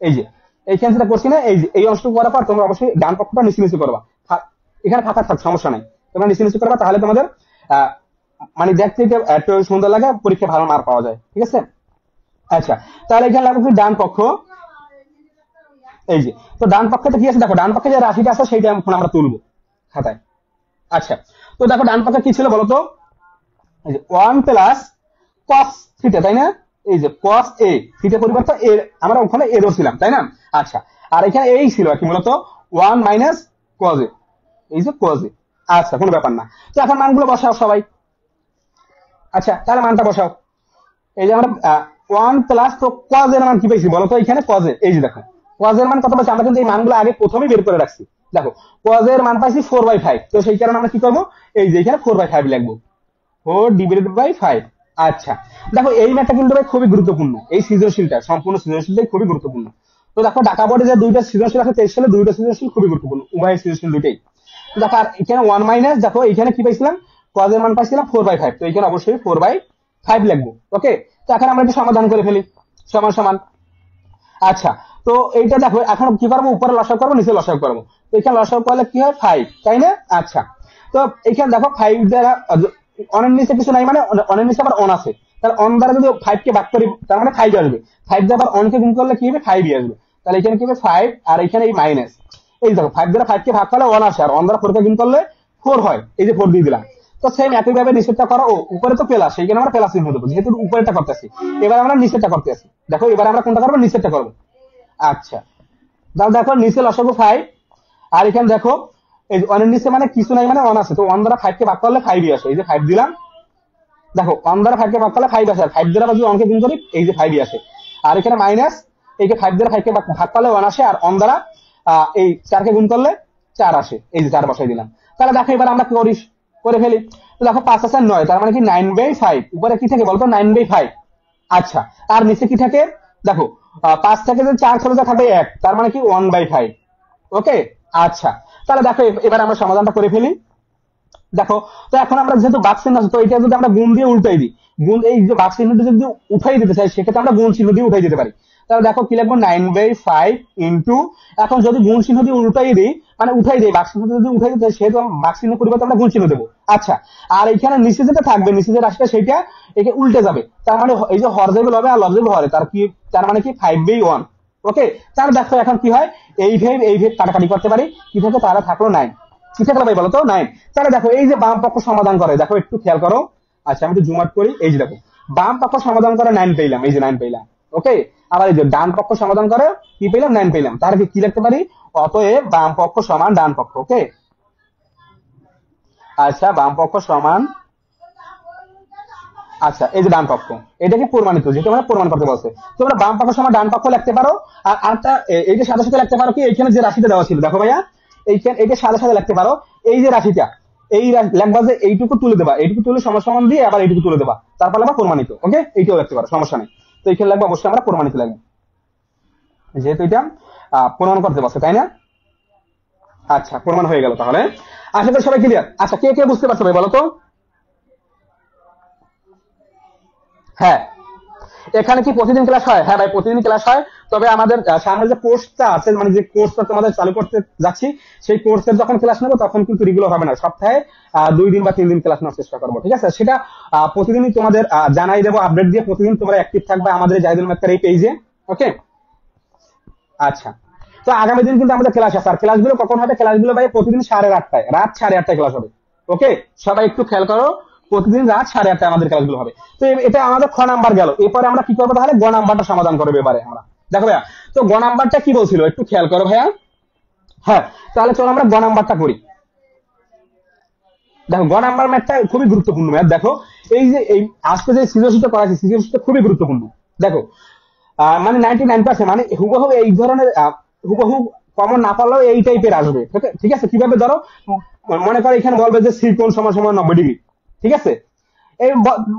S1: এই যে এইখানে যেটা করছি না, এই যে এই অংশটুকু করার পর তোমরা অবশ্যই ডান পক্ষটা নিচে নিচে করবা। এখানে ফাঁকা থাক, সমস্যা নাই, তোমরা নিচে নিচে করবা, তাহলে তোমাদের মানে দেখতে একটু সুন্দর লাগে, পরীক্ষা ভালো মার্ক পাওয়া যায়। ঠিক আছে, আচ্ছা, তাহলে এখানে লাগবে ডান পক্ষ। এই যে, তো ডান পক্ষে কি আছে, দেখো ডান পক্ষে যে রাশিটা আছে সেইটা এখন আমরা তুলবো খাতায়। আচ্ছা, তো দেখো ডান পক্ষে কি ছিল বলতো, এই যে 1 প্লাস কস থিটা, তাই না? এই যে কস এ থিটা পরিবর্তে এ, আমরা ওখানে এ ধরছিলাম, তাই না? আচ্ছা, আর এখানে এই ছিল আর কি মূলত 1 মাইনাস কজ এ, এই যে কজ এ। আচ্ছা, কোনো ব্যাপার না। তো এখন মানগুলো বসাও সবাই। আচ্ছা, তাহলে মানটা বসাও। এই যে আমরা 1 প্লাস, তো কজ এর মান কি পেয়েছি বলো তো? এখানে কজ এর, এই যে দেখো কজ এর মান কত পাইছি, আমরা কিন্তু এই মানগুলো আগে প্রথমেই বের করে রাখছি। দেখো কজ এর মান পাইছি 4/5। তো সেই কারণে আমরা কি করবো, এই যে এখানে 4/5 লিখবো, 4/5। আচ্ছা, দেখো এই ম্যাথটা কিন্তু ভাই খুবই গুরুত্বপূর্ণ, এই সৃজনশীলটা, সম্পূর্ণ সৃজনশীলটাই খুবই গুরুত্বপূর্ণ। তো দেখো ঢাকা বোর্ডে যে দুইটা সৃজনশীল আছে 23 সালে, দুইটা সৃজনশীল খুবই গুরুত্বপূর্ণ, উভয় সৃজনশীল দুইটাই। দেখো আর এখানে 1 মাইনাস, দেখো এখানে কি পাইছিলাম, কজ এর মান পাইছিলাম 4/5। তো এখানে অবশ্যই 4/5 লিখবো। ওকে, তো এখন আমরা এটা সমাধান করে ফেলি, সমান সমান। আচ্ছা, তো এইটা দেখো এখন কি করবো, উপরে লসাগু করবো, নিচে লসাগু করবো। তো এখানে লসাগু করলে কি হয়, 5, তাই না? আচ্ছা, তো এখানে দেখো 5 দ্বারা অনের নিচে কিছু নাই, মানে অনের নিচে আবার অন আছে, তাহলে অন দ্বারা যদি 5 কে ভাগ করি তার মানে 5 আসবে। 5 দ্বারা আবার অনকে গুণ করলে কি হবে, 5 আসবে। তাহলে এখানে কি হবে 5 আর এখানে এই মাইনাস, এই দেখো 5 দ্বারা 5 কে ভাগ করলে 1 আসে আর 1 দ্বারা 4 কে গুণ করলে 4 হয়, এই যে 4 দিয়ে দিলাম। তো সেম একই ভাবে নিচেরটা করো, ও উপরে তো প্লাস, সেইখানে আমরা প্লাস চিহ্ন দেবো যেহেতু উপরেরটা করতেছি। এবার আমরা নিচেরটা করতেছি, দেখো এবার আমরা কোনটা করবো, নিচেরটা করবো। আচ্ছা, তাহলে দেখো নিচে লসাগু 5, আর এখানে দেখো এই যে 1 এর নিচে মানে কিছু নাই, মানে 1 আছে, তো 1 দ্বারা 5 কে ভাগ করলে 5ই আসে, এই যে 5 দিলাম। দেখো 1 দ্বারা 5 কে ভাগ করলে 5 আসে, আর 5 দ্বারা যদি 1 কে গুণ করি এই যে 5ই আসে। আর এখানে মাইনাস, এইকে 5 দ্বারা 5 কে ভাগ করলে 1 আসে, আর 1 দ্বারা এই 4 কে গুণ করলে 4 আসে, এই যে 4 বসাই দিলাম। তাহলে দেখো এবার আমরা কি করি, করে ফেলি। তো দেখো 5 আছে 9, তার মানে কি 9/5, উপরে কি থাকে বলতো 9/5। আচ্ছা, আর নিচে কি থাকে দেখো, 5 থেকে যদি 4 চলে যায় থাকে 1, তার মানে কি 1/5। ওকে, আচ্ছা, তাহলে দেখো এবার আমরা সমাধানটা করে ফেলি। দেখো, তো এখন আমরা যেহেতু বাক্স চিহ্ন আছে, তো এটা যদি আমরা গুণ দিয়ে উল্টাই দিই, গুণ এই যে বাক্স চিহ্নটা যদি উঠাই দিতে চাই সেক্ষেত্রে আমরা গুণ চিহ্ন দিয়ে উঠাই দিতে পারি। তাহলে দেখো কি লিখবো, 9/5 ইন্টু, এখন যদি গুণ চিহ্ন দিয়ে উল্টাই দিই মানে উঠাই দিই, বাক্স চিহ্ন যদি উঠাই দিতে হয় সেহেতু বাক্স চিহ্ন পরিবর্তে আমরা গুণ চিহ্ন দেবো। আচ্ছা, আর এখানে নিচে যেটা থাকবে, নিচে যে রাশিটা সেইটা একে উল্টে যাবে, তার মানে এই যে হর যেগুলো হবে আর লব যেগুলো হবে তার মানে কি 5/1। ওকে, তাহলে দেখো এখন কি হয়, এই ভেব কাটাকাটি করতে পারি, কি থাকে তাহলে থাকলো 9, কি থাকলো ভাই বলো তো 9। তাহলে দেখো এই যে বাম পক্ষ সমাধান করে, দেখো একটু খেয়াল করো। আচ্ছা, আমি একটু জুম আউট করি, এই যে দেখো বাম পক্ষ সমাধান করে 9 পেলাম, এই যে 9 পেলাম। ওকে, আবার এই যে ডান পক্ষ সমাধান করে কি পেলাম, 9 পেলাম। তাহলে কি লিখতে পারি, অতএব বাম পক্ষ সমান ডান পক্ষ। ওকে, আচ্ছা বাম পক্ষ সমান, আচ্ছা এই যে ডান পক্ষ, এটা কি প্রমাণিত, যেটা আমরা প্রমাণ করতে বলছে। তোমরা বাম পক্ষ সমান ডান পক্ষ লিখতে পারো, আর আরেকটা এইটা সাথে সাথে লিখতে পারো কি, এইখানে যে রাশিটা দেওয়া ছিল দেখো ভাইয়া, এইখানে এটা সাথে সাথে লিখতে পারো, এই যে রাশিটা এই লিখবা যে এইটুকু তুলে দেবা, এইটুকু তুলে সমান দিয়ে আবার এইটুকু তুলে দেবা, তারপর লিখবা প্রমাণিত। ওকে, এইটাও লিখতে পারো, সমস্যা নেই। তো এইখানে লিখবা অবশ্যই আমরা প্রমাণিত লিখবো, যেহেতু এটা প্রমাণ করতে বলছে, তাই না? আচ্ছা, প্রমাণ হয়ে গেল তাহলে। আশা করি সবাই ক্লিয়ার। আচ্ছা, কে কে বুঝতে পারছো ভাই বলো তো? হ্যাঁ, এখানে কি প্রতিদিন ক্লাস হয়? হ্যাঁ ভাই, প্রতিদিন ক্লাস হয়। তবে আমাদের সামনে যে কোর্সটা আছে, মানে যে কোর্সটা তোমাদের চালু করতে যাচ্ছি, সেই কোর্সের যখন ক্লাস নেবো তখন কিন্তু রেগুলার হবে না, সপ্তাহে 2 দিন বা 3 দিন ক্লাস নেওয়ার চেষ্টা করবো, ঠিক আছে? সেটা প্রতিদিনই তোমাদের জানাই দেবো, আপডেট দিয়ে প্রতিদিন তোমরা অ্যাক্টিভ থাকবে আমাদের জাহিদুল মাক্তার এই পেজে। ওকে, আচ্ছা, তো আগামী দিন কিন্তু আমাদের ক্লাস আছে, আর ক্লাসগুলো কখন হবে? ক্লাসগুলো ভাই প্রতিদিন 8:30টায়, রাত 8:30টায় ক্লাস হবে। ওকে, সবাই একটু খেয়াল করো, প্রতিদিন রাত 8:30টায় আমাদের ক্লাসগুলো হবে। তো এটা আমাদের খ নাম্বার গেল। এরপরে আমরা কি করবো তাহলে, গ নাম্বারটা সমাধান করবো এবারে আমরা। দেখো ভাইয়া, তো গ নাম্বারটা কি বলছিল একটু খেয়াল করো ভাইয়া। হ্যাঁ, তাহলে চলো আমরা গ নাম্বারটা করি। দেখো গ নাম্বার ম্যাথটা খুবই গুরুত্বপূর্ণ ম্যাথ। দেখো এই যে এই আজকে যে সৃজনশীলটা করাচ্ছি, সৃজনশীলটা খুবই গুরুত্বপূর্ণ। দেখো মানে 99% মানে হুবহু এই ধরনের হুবহু কমন না পারলেও এই টাইপের আসবে। ঠিক আছে, কিভাবে ধরো, মনে করো এখানে বলবে যে ত্রিকোণ সমান সমান 90 ডিগ্রি, ঠিক আছে? এই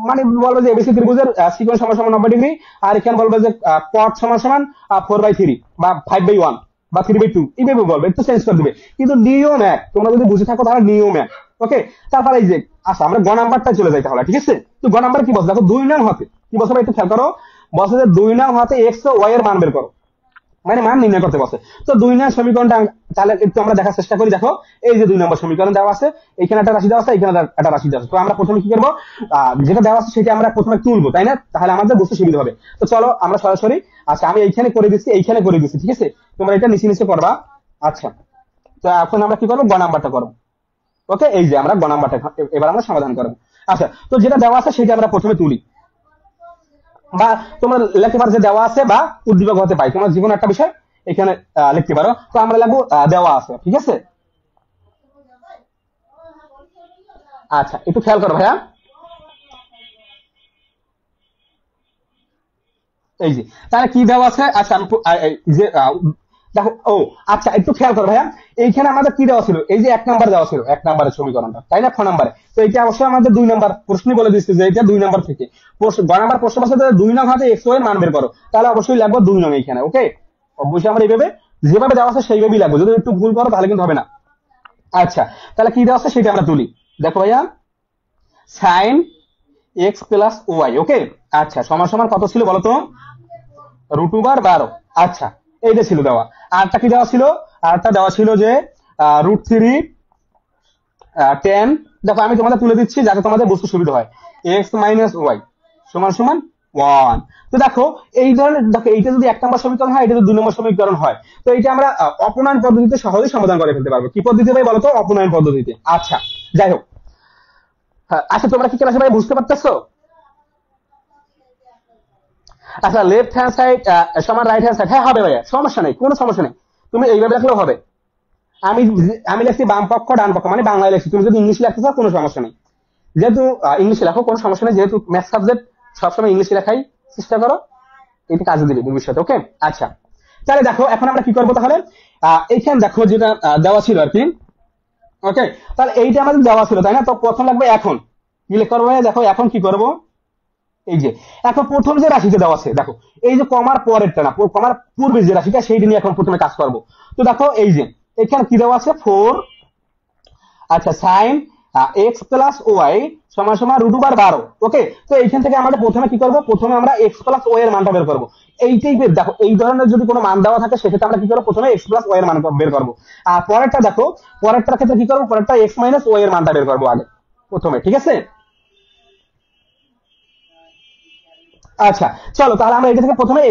S1: মানে বলবে যে এবিসি ত্রিভুজের ত্রিকোণ সমান সমান 90 ডিগ্রি, আর এখানে বলবে যে কট সমান সমান 4/3 বা 5/1 বা 3/2, এইভাবে বলবে, একটু চেঞ্জ করে দিবে। কিন্তু নিয়ম এক, তোমরা যদি বুঝে থাকো তাহলে নিয়ম এক। ওকে, তারপরে এই যে আচ্ছা আমরা গ নাম্বারটা চলে যাই তাহলে, ঠিক আছে? তো গ নাম্বার কি বলছে, দেখো 2 নং হাতে কি বলছে, একটু খেয়াল করো। বলছে যে 2 নং হাতে এক্স ও ওয়াই এর মান বের করো, মানে মান নির্ণয় করতে বলছে। তো 2 নং সমীকরণটা তাহলে একটু আমরা দেখার চেষ্টা করি। দেখো এই যে 2 নম্বর সমীকরণ দেওয়া আছে, এখানে একটা রাশি দেওয়া আছে, এখানে একটা রাশি দেওয়া আছে। তো আমরা প্রথমে কি করবো, যেটা দেওয়া আছে সেটা আমরা প্রথমে তুলবো, তাই না? তাহলে আমাদের বুঝতে সুবিধা হবে। তো চলো আমরা সরাসরি, আচ্ছা আমি এইখানে করে দিচ্ছি, এইখানে করে দিচ্ছি, ঠিক আছে? তোমরা এটা নিচে নিচে করবা। আচ্ছা, তো এখন আমরা কি করবো, গ নাম্বারটা করবো। ওকে, এই যে আমরা গ নাম্বারটা এবার আমরা সমাধান করবো। আচ্ছা, তো যেটা দেওয়া আছে সেটা আমরা প্রথমে তুলি, বা তোমার লিখতে পারো যে দেওয়া আছে বা উদ্দীপক হতে পাই, তোমার জীবন একটা বিষয় এখানে লিখতে পারো। তো আমরা লিখবো দেওয়া আছে, ঠিক আছে? আচ্ছা, একটু খেয়াল করো ভাইয়া, এই যে তাহলে কি দেওয়া আছে। আচ্ছা আমি যে দেখো, ও আচ্ছা একটু খেয়াল করো ভাইয়া, এইখানে আমাদের কি দেওয়া ছিল, এই যে 1 নাম্বার দেওয়া ছিল, 1 নাম্বারের সমীকরণটা, তাই না? খ নাম্বারে তো এটা অবশ্যই আমাদের 2 নাম্বার প্রশ্নই বলে দিচ্ছে যে এটা 2 নাম্বার থেকে গ নাম্বার প্রশ্ন বলছে 2 নং হাতে এক্স ওয়াই এর মান বের করো, তাহলে অবশ্যই লাগবে 2 নং এইখানে। ওকে, অবশ্যই আমরা এইভাবে যেভাবে দেওয়া আছে সেইভাবেই লাগবে, যদি একটু ভুল করো তাহলে কিন্তু হবে না। আচ্ছা, তাহলে কি দেওয়া আছে সেটা আমরা তুলি। দেখো ভাইয়া, সাইন এক্স প্লাস ওয়াই, ওকে, আচ্ছা সমান সমান কত ছিল বলতো, √12। আচ্ছা, এইটা ছিল দেওয়া। আরটা কি দেওয়া ছিল, আরটা দেওয়া ছিল যে √3 10। দেখো আমি তোমাদের তুলে দিচ্ছি যাতে তোমাদের বুঝতে সুবিধা হয়। এক্স মাইনাস ওয়াই সমান সমান 1। তো দেখো এই ধরনের, দেখো এইটা যদি 1 নম্বর সমীকরণ হয়, এটা যদি 2 নম্বর সমীকরণ হয়, তো এইটা আমরা অপনয়ন পদ্ধতিতে সহজেই সমাধান করে ফেলতে পারবো। কি পদ্ধতি ভাই বলতো? অপনয়ন পদ্ধতিতে। আচ্ছা যাই হোক, আচ্ছা তোমরা কি ক্লাসে ভাই বুঝতে পারতেছো? আচ্ছা লেফট হ্যান্ড সাইড সমান রাইট হ্যান্ড সাইড, হ্যাঁ হবে ভাইয়া, সমস্যা নেই, কোনো সমস্যা নেই, তুমি এইভাবে রাখলেও হবে। আমি আমি লিখছি বাম পক্ষ ডান পক্ষ, মানে বাংলায় লিখছি, তুমি যদি ইংলিশে লিখতে চাও কোনো সমস্যা নেই, যেহেতু ইংলিশে লেখো কোনো সমস্যা নেই, যেহেতু ম্যাথ সাবজেক্ট সবসময় ইংলিশে লেখাই চেষ্টা করো, এটা কাজে দিবে ভবিষ্যতে। ওকে আচ্ছা, তাহলে দেখো এখন আমরা কি করবো তাহলে, এইখানে দেখো যেটা দেওয়া ছিল আর কি। ওকে, তাহলে এইটা আমাদের দেওয়া ছিল তাই না? তো প্রথম লাগবে এখন কি করবো, দেখো এখন কি করব, এই যে এখন প্রথম যে রাশিটা দেওয়া আছে, দেখো এই যে কমার পরেরটা না, কমার পূর্বে যে রাশিটা সেইটা নিয়ে এখন প্রথমে কাজ করব। তো দেখো এই যে এখানে কি দেওয়া আছে 4, আচ্ছা সাইন এক্স প্লাস ওয়াই সমান সমান √12। ওকে, তো এইখান থেকে আমরা প্রথমে কি করব, প্রথমে আমরা এক্স প্লাস ওয়াই এর মানটা বের করবো। এই টাইপের দেখো এই ধরনের যদি কোনো মান দেওয়া থাকে সেক্ষেত্রে আমরা কি করবো, প্রথমে এক্স প্লাস ওয়াই এর মান বের করবো। আর পরেরটা দেখো, পরেরটার ক্ষেত্রে কি করবো, পরেরটা এক্স মাইনাস ওয়াই এর মানটা বের করবো আগে প্রথমে, ঠিক আছে? আচ্ছা চলো তাহলে আমরা এটা থেকে প্রথমে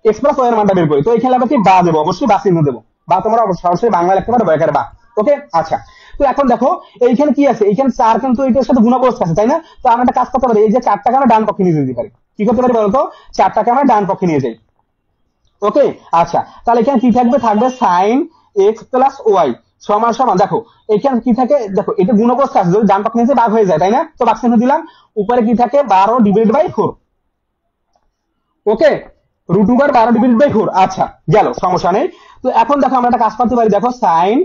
S1: এক্স প্লাস ওয়াই এর মানটা বের করি। তো এখানে আমরা কি বা দেবো, অবশ্যই বা চিহ্ন দেবো, বা তোমরা সরাসরি বাংলা লিখতে পারো বয়াকার বা। ওকে আচ্ছা, তো এখন দেখো এইখানে কি আছে, এইখানে 4 কিন্তু এটার সাথে গুণাবস্থা আছে তাই না? তো আমরা একটা কাজ করতে পারি, এই যে 4টাকে আমরা ডান পক্ষে নিয়ে যেতে পারি। কি করতে পারি বলতো, 4টাকে আমরা ডান পক্ষে নিয়ে যাই। ওকে আচ্ছা, তাহলে এখানে কি থাকবে, থাকবে সাইন এক্স প্লাস ওয়াই সমান সমান, দেখো এখানে কি থাকে, দেখো এটা গুণবস্থা আছে, যদি ডান পক্ষে নিয়ে ভাগ হয়ে যায় তাই না? তো ভাগ চিহ্ন দিলাম, উপরে কি থাকে 12/4। ওকে, √12/4। আচ্ছা গেল, সমস্যা নেই। তো এখন দেখো আমরা একটা কাজ করতে পারি, দেখো সাইন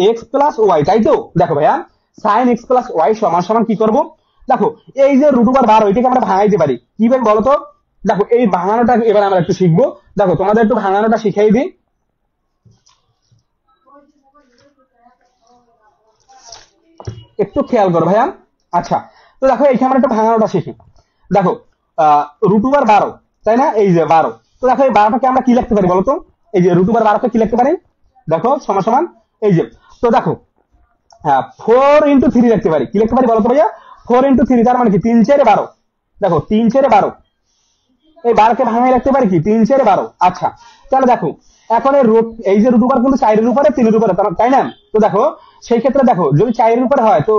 S1: এক্স প্লাস ওয়াই, তাই তো? দেখো ভাইয়া সাইন এক্স প্লাস ওয়াই সমান সমান কি করব, দেখো এই যে √12 এটাকে আমরা ভাঙাইতে পারি কিভাবে বলতো? দেখো এই ভাঙানোটা এবার আমরা একটু শিখবো, দেখো তোমাদের একটু ভাঙানোটা শিখাই দিই, একটু খেয়াল করো ভাইয়া। আচ্ছা, তো দেখো এইখানে আমরা একটু ভাঙানোটা শিখি। দেখো √12 তাই না, এই যে 12। তো দেখো এই 12টাকে আমরা কি লিখতে পারি বলতো, এই যে √12কে কি লিখতে পারি, দেখো সমান সমান এই যে, তো দেখো 4 × 3 লিখতে পারি, কি লিখতে পারি বলতো ভাইয়া, 4 × 3, তার মানে কি 3×4 = 12। দেখো 3×4 = 12, এই 12কে ভাঙায় রাখতে পারি কি 3×4 = 12। আচ্ছা তাহলে দেখো এখন এই যে √12 কিন্তু 4-এর উপরে 3-এর উপরে তাই না? তো দেখো সেই ক্ষেত্রে দেখো যদি 4-এর উপরে হয় তো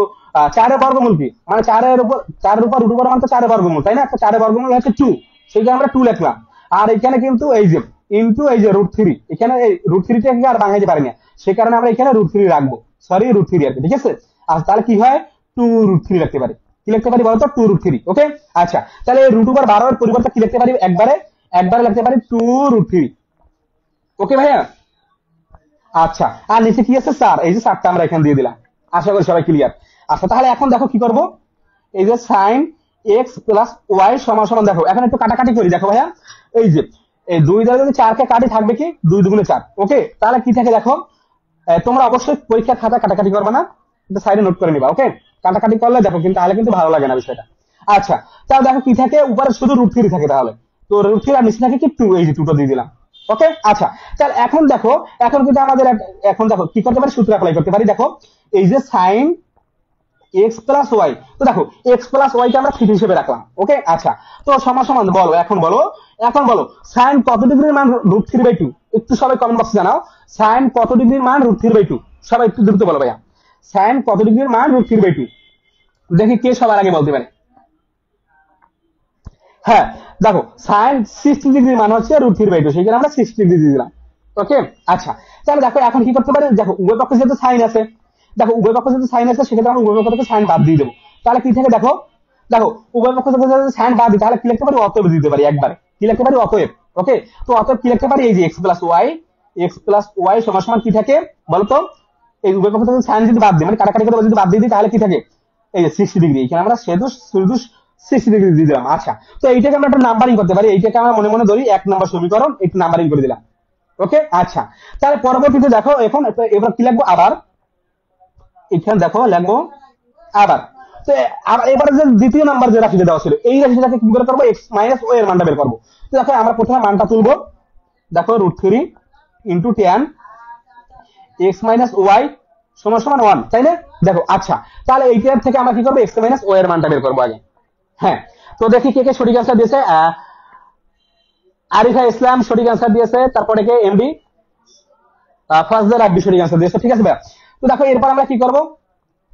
S1: 4-এর বর্গমূল কি, মানে 4-এর উপর √12 মানে তো 4-এর বর্গমূল তাই না? তো 4-এর বর্গমূল হচ্ছে 2, সেই জন্য আমরা 2 লিখলাম। আর এখানে কিন্তু এই যে ইনটু এই যে √3, এখানে এই √3টাকে আর ভাঙাইতে পারি না, সেই কারণে আমরা এখানে √3 রাখবো, সরি √3 আর কি, ঠিক আছে? আর তাহলে কি হয় 2√3 লিখতে পারি, কি লিখতে পারি বলতো 2√3। ওকে আচ্ছা, তাহলে √12 এর পরিবর্তে কি লিখতে পারি, একবারে লিখতে পারি 2√3। ওকে ভাইয়া আচ্ছা, আর নিচে কি আছে 4, এই যে 4টা আমরা এখানে দিয়ে দিলাম। আশা করি সবাই ক্লিয়ার। আচ্ছা তাহলে এখন দেখো কি করব, এই যে সাইন এক্স প্লাস ওয়াই সমান সমান, দেখো এখন একটু কাটাকাটি করি, দেখো ভাইয়া এই যে এই 2 দ্বারা যদি 4কে কাটি থাকবে কি 2 × 4। ওকে তাহলে কি থাকে দেখো, তোমরা অবশ্যই পরীক্ষার খাতা কাটাকাটি করবে না, কিন্তু সাইডে নোট করে নিবা। ওকে, কাটাকাটি করলে দেখো কিন্তু তাহলে কিন্তু ভালো লাগে না বিষয়টা। আচ্ছা তাহলে দেখো কি থাকে, উপরে শুধু √3 থাকে, তাহলে তো √3 আর নিচে থাকে কি 2, এই যে 2টা দিয়ে দিলাম। ওকে আচ্ছা, তাহলে এখন দেখো এখন কিন্তু আমাদের এখন দেখো কি করতে পারি, সূত্র অ্যাপ্লাই করতে পারি। দেখো এই যে সাইন এক্স প্লাস ওয়াই, তো দেখো এক্স প্লাস ওয়াই কে আমরা থিটা হিসেবে রাখলাম। ওকে আচ্ছা, তো সমান সমান বলো, এখন বলো সাইন কত ডিগ্রির মান √3/2, একটু সবাই কমেন্ট বক্সে জানাও সাইন কত ডিগ্রির মান √3/2, সবাই একটু দ্রুত বলো ভাইয়া সাইন কত ডিগ্রির মান √3/2, দেখি কে সবার আগে বলতে পারে। হ্যাঁ দেখো সাইন 60 ডিগ্রির মান হচ্ছে √3/2, সেখানে আমরা 60 ডিগ্রি দিয়ে দিলাম। ওকে আচ্ছা, তাহলে দেখো এখন কি করতে পারি, দেখো উভয় পক্ষে যেহেতু সাইন আছে, দেখো উভয় পক্ষে যেহেতু সাইন আছে সেক্ষেত্রে আমরা উভয় পক্ষ থেকে সাইন বাদ দিয়ে দেবো। তাহলে কি থাকে দেখো, দেখো উভয় পক্ষ থেকে যদি সাইন বাদ দিই তাহলে কি লিখতে পারি, অতএব দিতে পারি একবারে, কি লিখতে পারি অতএব। ওকে, তো অতএব কি লিখতে পারি, এই যে এক্স প্লাস ওয়াই সমান সমান কি থাকে বলতো, এই উভয় পক্ষ থেকে সাইন যদি বাদ দিই, মানে কাটাকাটি করে যদি বাদ দিয়ে দিই তাহলে কি থাকে, এই যে 60 ডিগ্রি, এখানে আমরা শুধু 60 ডিগ্রি দিয়ে দিলাম। আচ্ছা, তো এইটাকে আমরা একটা নাম্বারিং করতে পারি, এইটাকে আমরা মনে মনে ধরি 1 নম্বর সমীকরণ, একটু নাম্বারিং করে দিলাম। ওকে আচ্ছা, তাহলে পরবর্তীতে দেখো এখন এবার কি লিখবো, আবার এখানে দেখো লিখবো আবার, তো এবারে যে দ্বিতীয় নাম্বার যে রাশিটা দেওয়া ছিল এই রাশিটাকে কি বের করবো, এক্স মাইনাস ওয়াই এর মানটা বের করবো। তো দেখো আমরা প্রথমে মানটা তুলবো, দেখো √3 × tan এক্স মাইনাস ওয়াই সমান সমান 1, তাই না? দেখো আচ্ছা, তাহলে এইটার থেকে আমরা কি করবো, এক্স মাইনাস ওয়াই এর মানটা বের করবো আগে। হ্যাঁ, তো দেখি কে কে সঠিক অ্যান্সার দিয়েছে। আরিফা ইসলাম সঠিক অ্যান্সার দিয়েছে, তারপরে কে এমডি ফাজদার রাব্বি সঠিক অ্যান্সার দিয়েছে। ঠিক আছে ভাই, তো দেখো এরপর আমরা কি করব।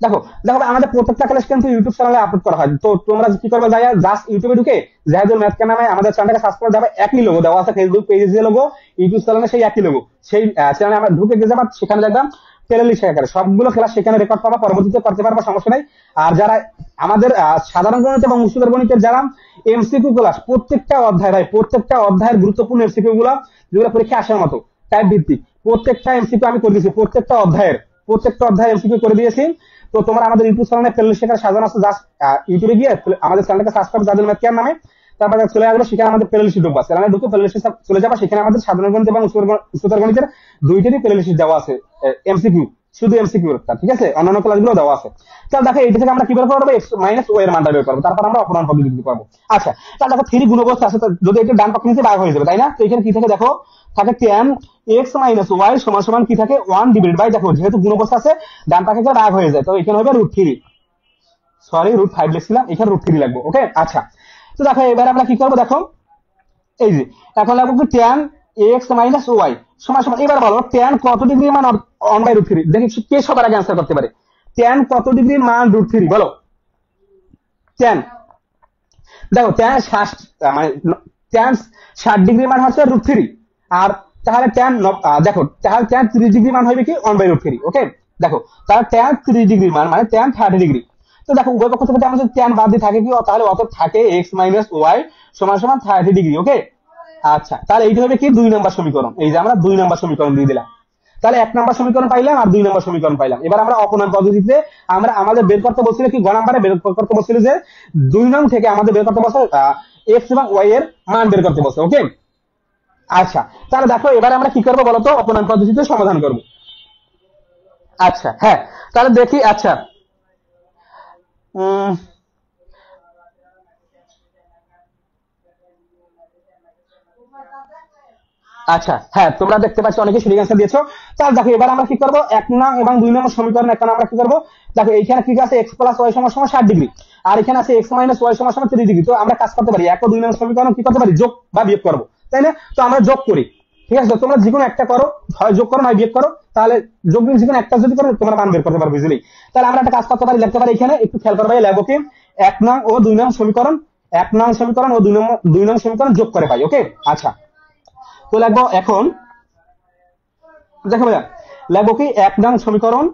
S1: দেখো দেখো আমাদের প্রত্যেকটা ক্লাস কিন্তু ইউটিউব চ্যানেলে আপলোড করা হয়। তো তোমরা কি করবে, যাই জাস্ট ইউটিউবে ঢুকে জাহিদুল ম্যাথ নামে আমাদের চ্যানেলটাকে সাবস্ক্রাইব যাবে, একই লোগো দেওয়া আছে, ফেসবুক পেজে যে লোগো, ইউটিউব চ্যানেলে সেই একই লোগো, সেই চ্যানেলে আমরা ঢুকে গিয়ে যাবা, সেখানে দেখলাম প্লেলিস্ট আকারে সবগুলো ক্লাস সেখানে রেকর্ড পাবা, পরবর্তীতে করতে পারবা, সমস্যা নাই। আর যারা আমাদের সাধারণ গণিত এবং মুসলিমের গণিতের যারা এমসিকিউ ক্লাস, প্রত্যেকটা অধ্যায় ভাই, প্রত্যেকটা অধ্যায়ের গুরুত্বপূর্ণ এমসিকিউ গুলো যেগুলো পরীক্ষা আসার মতো টাইপ ভিত্তিক, প্রত্যেকটা এমসিকিউ আমি করে দিয়েছি, প্রত্যেকটা অধ্যায়ের এমসিকিউ করে দিয়েছি। তো তোমরা আমাদের ইউটিউব চ্যানেলে প্লেলিস্ট সেখানে সাজানো আছে, জাস্ট ইউটিউবে গিয়ে আমাদের চ্যানেলটাকে সাবস্ক্রাইব জাহিদুল ম্যাথ নামে, তারপরে চলে আসবে, সেখানে আমাদের প্লেলিস্ট ঢুকবা, চ্যানেলে ঢুকে প্লেলিস্টে চলে যাবা, সেখানে আমাদের সাধারণ গণিত এবং উচ্চতর গণিতের দুইটারই প্লেলিস্ট দেওয়া আছে, এমসিকিউ, শুধু এমসিকিউ, ঠিক আছে, অন্যান্য ক্লাসগুলো দেওয়া আছে। তাহলে দেখো এইটা থেকে আমরা কি বের করবো, এক্স মাইনাস ও এর মানটা বের করবো, তারপর আমরা অপূর্ণাঙ্ক পদ্ধতি দিতে পারবো। আচ্ছা, তাহলে দেখো 3 গুণবস্তু আছে, যদি এটা ডান পক্ষে নিচে ভাগ হয়ে যাবে, তাই না? তো এখানে কি থাকে দেখো, থাকে tan x মাইনাস ওয়াই সমান সমান কি থাকে 1 ডিভাইড বাই, দেখো যেহেতু গুণবস্তু আছে ডান পাশে ভাগ হয়ে যায়, তো এখানে হবে √3, সরি √5 লিখছিলাম, এখানে √3 লাগবে। ওকে, আচ্ছা, তো দেখো এবার আমরা কি করবো, দেখো এই যে এখন লাগবো কি tan x মাইনাস ওয়াই সমান সমান, এবার বলো tan কত ডিগ্রি মান 1/√3, দেখি কে সবার আগে অ্যান্সার করতে পারে। tan কত ডিগ্রি মান √3 বলো। tan, দেখো tan 60 মানে tan 60 ডিগ্রি মান হচ্ছে √3, আর তাহলে tan দেখো তাহলে tan 30 ডিগ্রি মান হবে কি 1/√3। ওকে, দেখো তাহলে tan 30 ডিগ্রি মান মানে tan 30 ডিগ্রি। তো দেখো উভয় পক্ষ থেকে আমাদের tan বাদ দিয়ে থাকে কি, তাহলে অত থাকে x মাইনাস ওয়াই সমান সমান 30 ডিগ্রি। ওকে, আচ্ছা, তাহলে এইটা হবে কি 2 নম্বর সমীকরণ। এই যে আমরা 2 নম্বর সমীকরণ দিয়ে দিলাম, তাহলে 1 নম্বর সমীকরণ পাইলাম আর 2 নম্বর সমীকরণ পাইলাম। এবার আমরা অপূর্ণাঙ্ক পদ্ধতিতে আমরা আমাদের বের করতে বলছিল কি, গ নম্বরে বের করতে বলছিল যে 2 নং থেকে আমাদের বের করতে বলছে x এবং y এর মান বের করতে বলছে। ওকে, আচ্ছা, তাহলে দেখো এবারে আমরা কি করবো বলতো, অপূর্ণাঙ্ক পদ্ধতিতে সমাধান করব। আচ্ছা, হ্যাঁ, তাহলে দেখি। আচ্ছা, আচ্ছা, হ্যাঁ, তোমরা দেখতে পাচ্ছ অনেকে সঠিক অ্যান্সার দিয়েছো। তাহলে দেখো এবার আমরা কি করবো, 1 নং এবং 2 নম্বর সমীকরণ এখন আমরা কি করবো, দেখো এইখানে কি আছে x প্লাস ওয়াই সমান সমান 60 ডিগ্রি, আর এখানে আছে x মাইনাস ওয়াই সমান সমান 30 ডিগ্রি। তো আমরা কাজ করতে পারি, 1 ও 2 নম্বর সমীকরণ কি করতে পারি, যোগ বা বিয়োগ করবো, তাই না? তো আমরা যোগ করি, ঠিক আছে, তোমরা যে কোনো একটা করো, হয় যোগ করো নয় বিয়োগ করো, তাহলে যোগ বিয়োগ যে কোনো একটা যদি করো তোমরা মান বের করতে পারবে ইজিলি। তাহলে আমরা একটা কাজ করতে পারি, লিখতে পারি এখানে একটু খেয়াল করবে, লাগবো কি 1 নং ও 2 নং সমীকরণ, 1 নং সমীকরণ ও 2 নং সমীকরণ যোগ করে পাই। ওকে, আচ্ছা, তো লাগবো এখন, দেখো ভাইয়া, লাগবো কি 1 নং সমীকরণ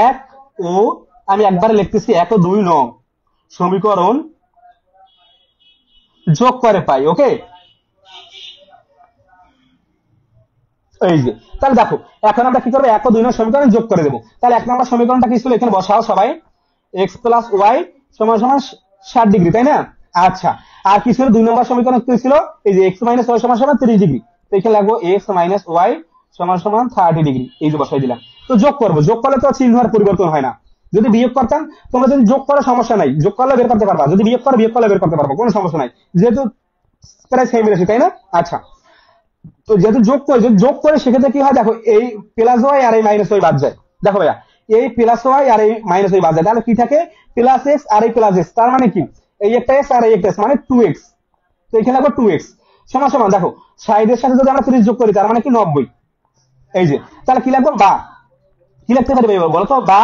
S1: 1 ও, আমি একবারে লিখতেছি 1 ও 2 নং সমীকরণ যোগ করে পাই। ওকে, এই যে তাহলে দেখো এখন আমরা কি করবো, 1 ও 2 নং সমীকরণ যোগ করে দেবো। তাহলে 1 নম্বর সমীকরণটা কি ছিল, এখানে বসাও সবাই, x প্লাস ওয়াই সমান সমান 60 ডিগ্রি, তাই না? আচ্ছা, আর কি ছিল 2 নম্বর সমীকরণ কি ছিল, এই যে x মাইনাস ওয়াই সমান সমান 30 ডিগ্রি, তো এখানে লাগবো x মাইনাস ওয়াই সমান সমান 30 ডিগ্রি, এই যে বসাই দিলাম। তো যোগ করবো, যোগ করলে তো চিহ্নের পরিবর্তন হয় না, যদি বিয়োগ করতাম, তোমরা যদি যোগ করার সমস্যা নাই, যোগ করলে বের করতে পারবা, যদি বিয়োগ করলে বের করতে পারবো, কোনো সমস্যা নাই, যেহেতু প্রায় সেম রাশি, তাই না? আচ্ছা, তো যেহেতু যোগ করে সেক্ষেত্রে কি হয়, দেখো এই প্লাস ওয়াই আর এই মাইনাস ওয়াই বাদ যায়। দেখো ভাইয়া, এই প্লাস ওয়াই আর এই মাইনাস ওয়াই বাদ যায়, তাহলে কি থাকে প্লাস এক্স আর এই প্লাস এক্স, তার মানে কি এই একটা এক্স আর এই একটা এক্স মানে 2x, তো এখানে লাগবে 2x সমান সমান, দেখো 60 এর সাথে যদি আমরা 30 যোগ করি তার মানে কি 90, এই যে তাহলে কি লাগবে, বা কি লিখতে পারি ভাই বলো তো, বা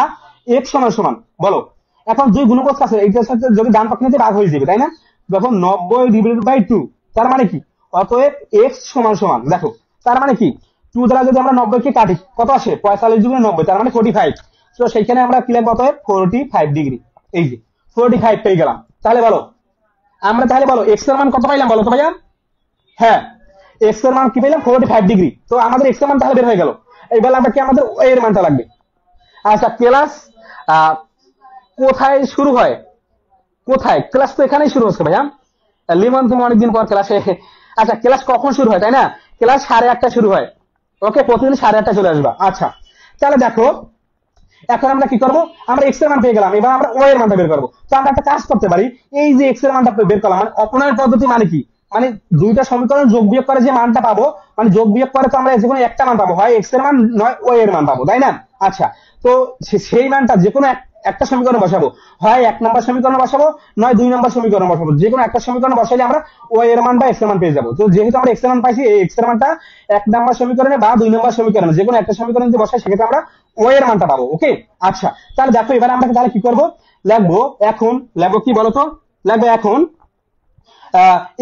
S1: x সমান সমান, বলো এখন দুই গুণবস্তু আছে, এইটার সাথে যদি ডান পক্ষে নিতে ভাগ হয়ে যাবে, তাই না? দেখো 90 ডিভাইডেড বাই 2, তার মানে কি, অতএব x সমান সমান, দেখো তার মানে কি 2 দ্বারা যদি আমরা 90 কে কাটি কত আসে, 45 যোগ 90 তার মানে 45, তো সেইখানে আমরা কি লিখব, অতএব 45 ডিগ্রি, এই যে 45 পেয়ে গেলাম। তাহলে বলো আমরা, তাহলে বলো x এর মান কত পাইলাম বলো তো ভাইয়া, হ্যাঁ x এর মান কি পেলাম 45 ডিগ্রি, তো আমাদের x এর মান তাহলে বের হয়ে গেল। এইবার আমরা কি, আমাদের y এর মানটা লাগবে। আচ্ছা, ক্লাস কোথায় শুরু হয়, কোথায় ক্লাস, তো এখানেই শুরু হচ্ছে ভাইয়া, লিমন তুমি অনেকদিন পর ক্লাসে। আচ্ছা, ক্লাস কখন শুরু হয়, তাই না? ক্লাস 8:30 শুরু হয়। ওকে, প্রতিদিন 8:30 চলে আসবা। আচ্ছা, তাহলে দেখো এখন আমরা কি করব, আমরা x এর মান পেয়ে গেলাম, এবার আমরা y এর মানটা বের করব। তো আমরা একটা কাজ করতে পারি, এই যে x এর মানটা বের করলাম, মানে অপনয়ন পদ্ধতি মানে কি, মানে দুইটা সমীকরণ যোগ বিয়োগ করে যে মানটা পাবো, মানে যোগ বিয়োগ করে তো আমরা যে কোনো একটা মান পাবো, হয় x এর মান নয় y এর মান পাবো, তাই না? আচ্ছা, তো সেই মানটা যে কোনো একটা সমীকরণ বসাবো, হয় 1 নম্বর সমীকরণ বসাবো, নয় 2 নম্বর সমীকরণ বসাবো। যে কোনো একটা সমীকরণ বসাইলে আমরা ওয়াই এর মান বা এক্স এর মান পেয়ে যাবো। তো যেহেতু আমরা এক্স এর মান পাইছি, এই এক্স এর মানটা 1 নম্বর সমীকরণে বা 2 নম্বর সমীকরণে যে কোনো একটা সমীকরণ যদি বসাই, সেক্ষেত্রে আমরা ওয়াই এর মানটা পাবো। ওকে, আচ্ছা, তাহলে দেখো এবার আমরা তাহলে কি করবো, লিখবো কি বলতো, লিখবো এখন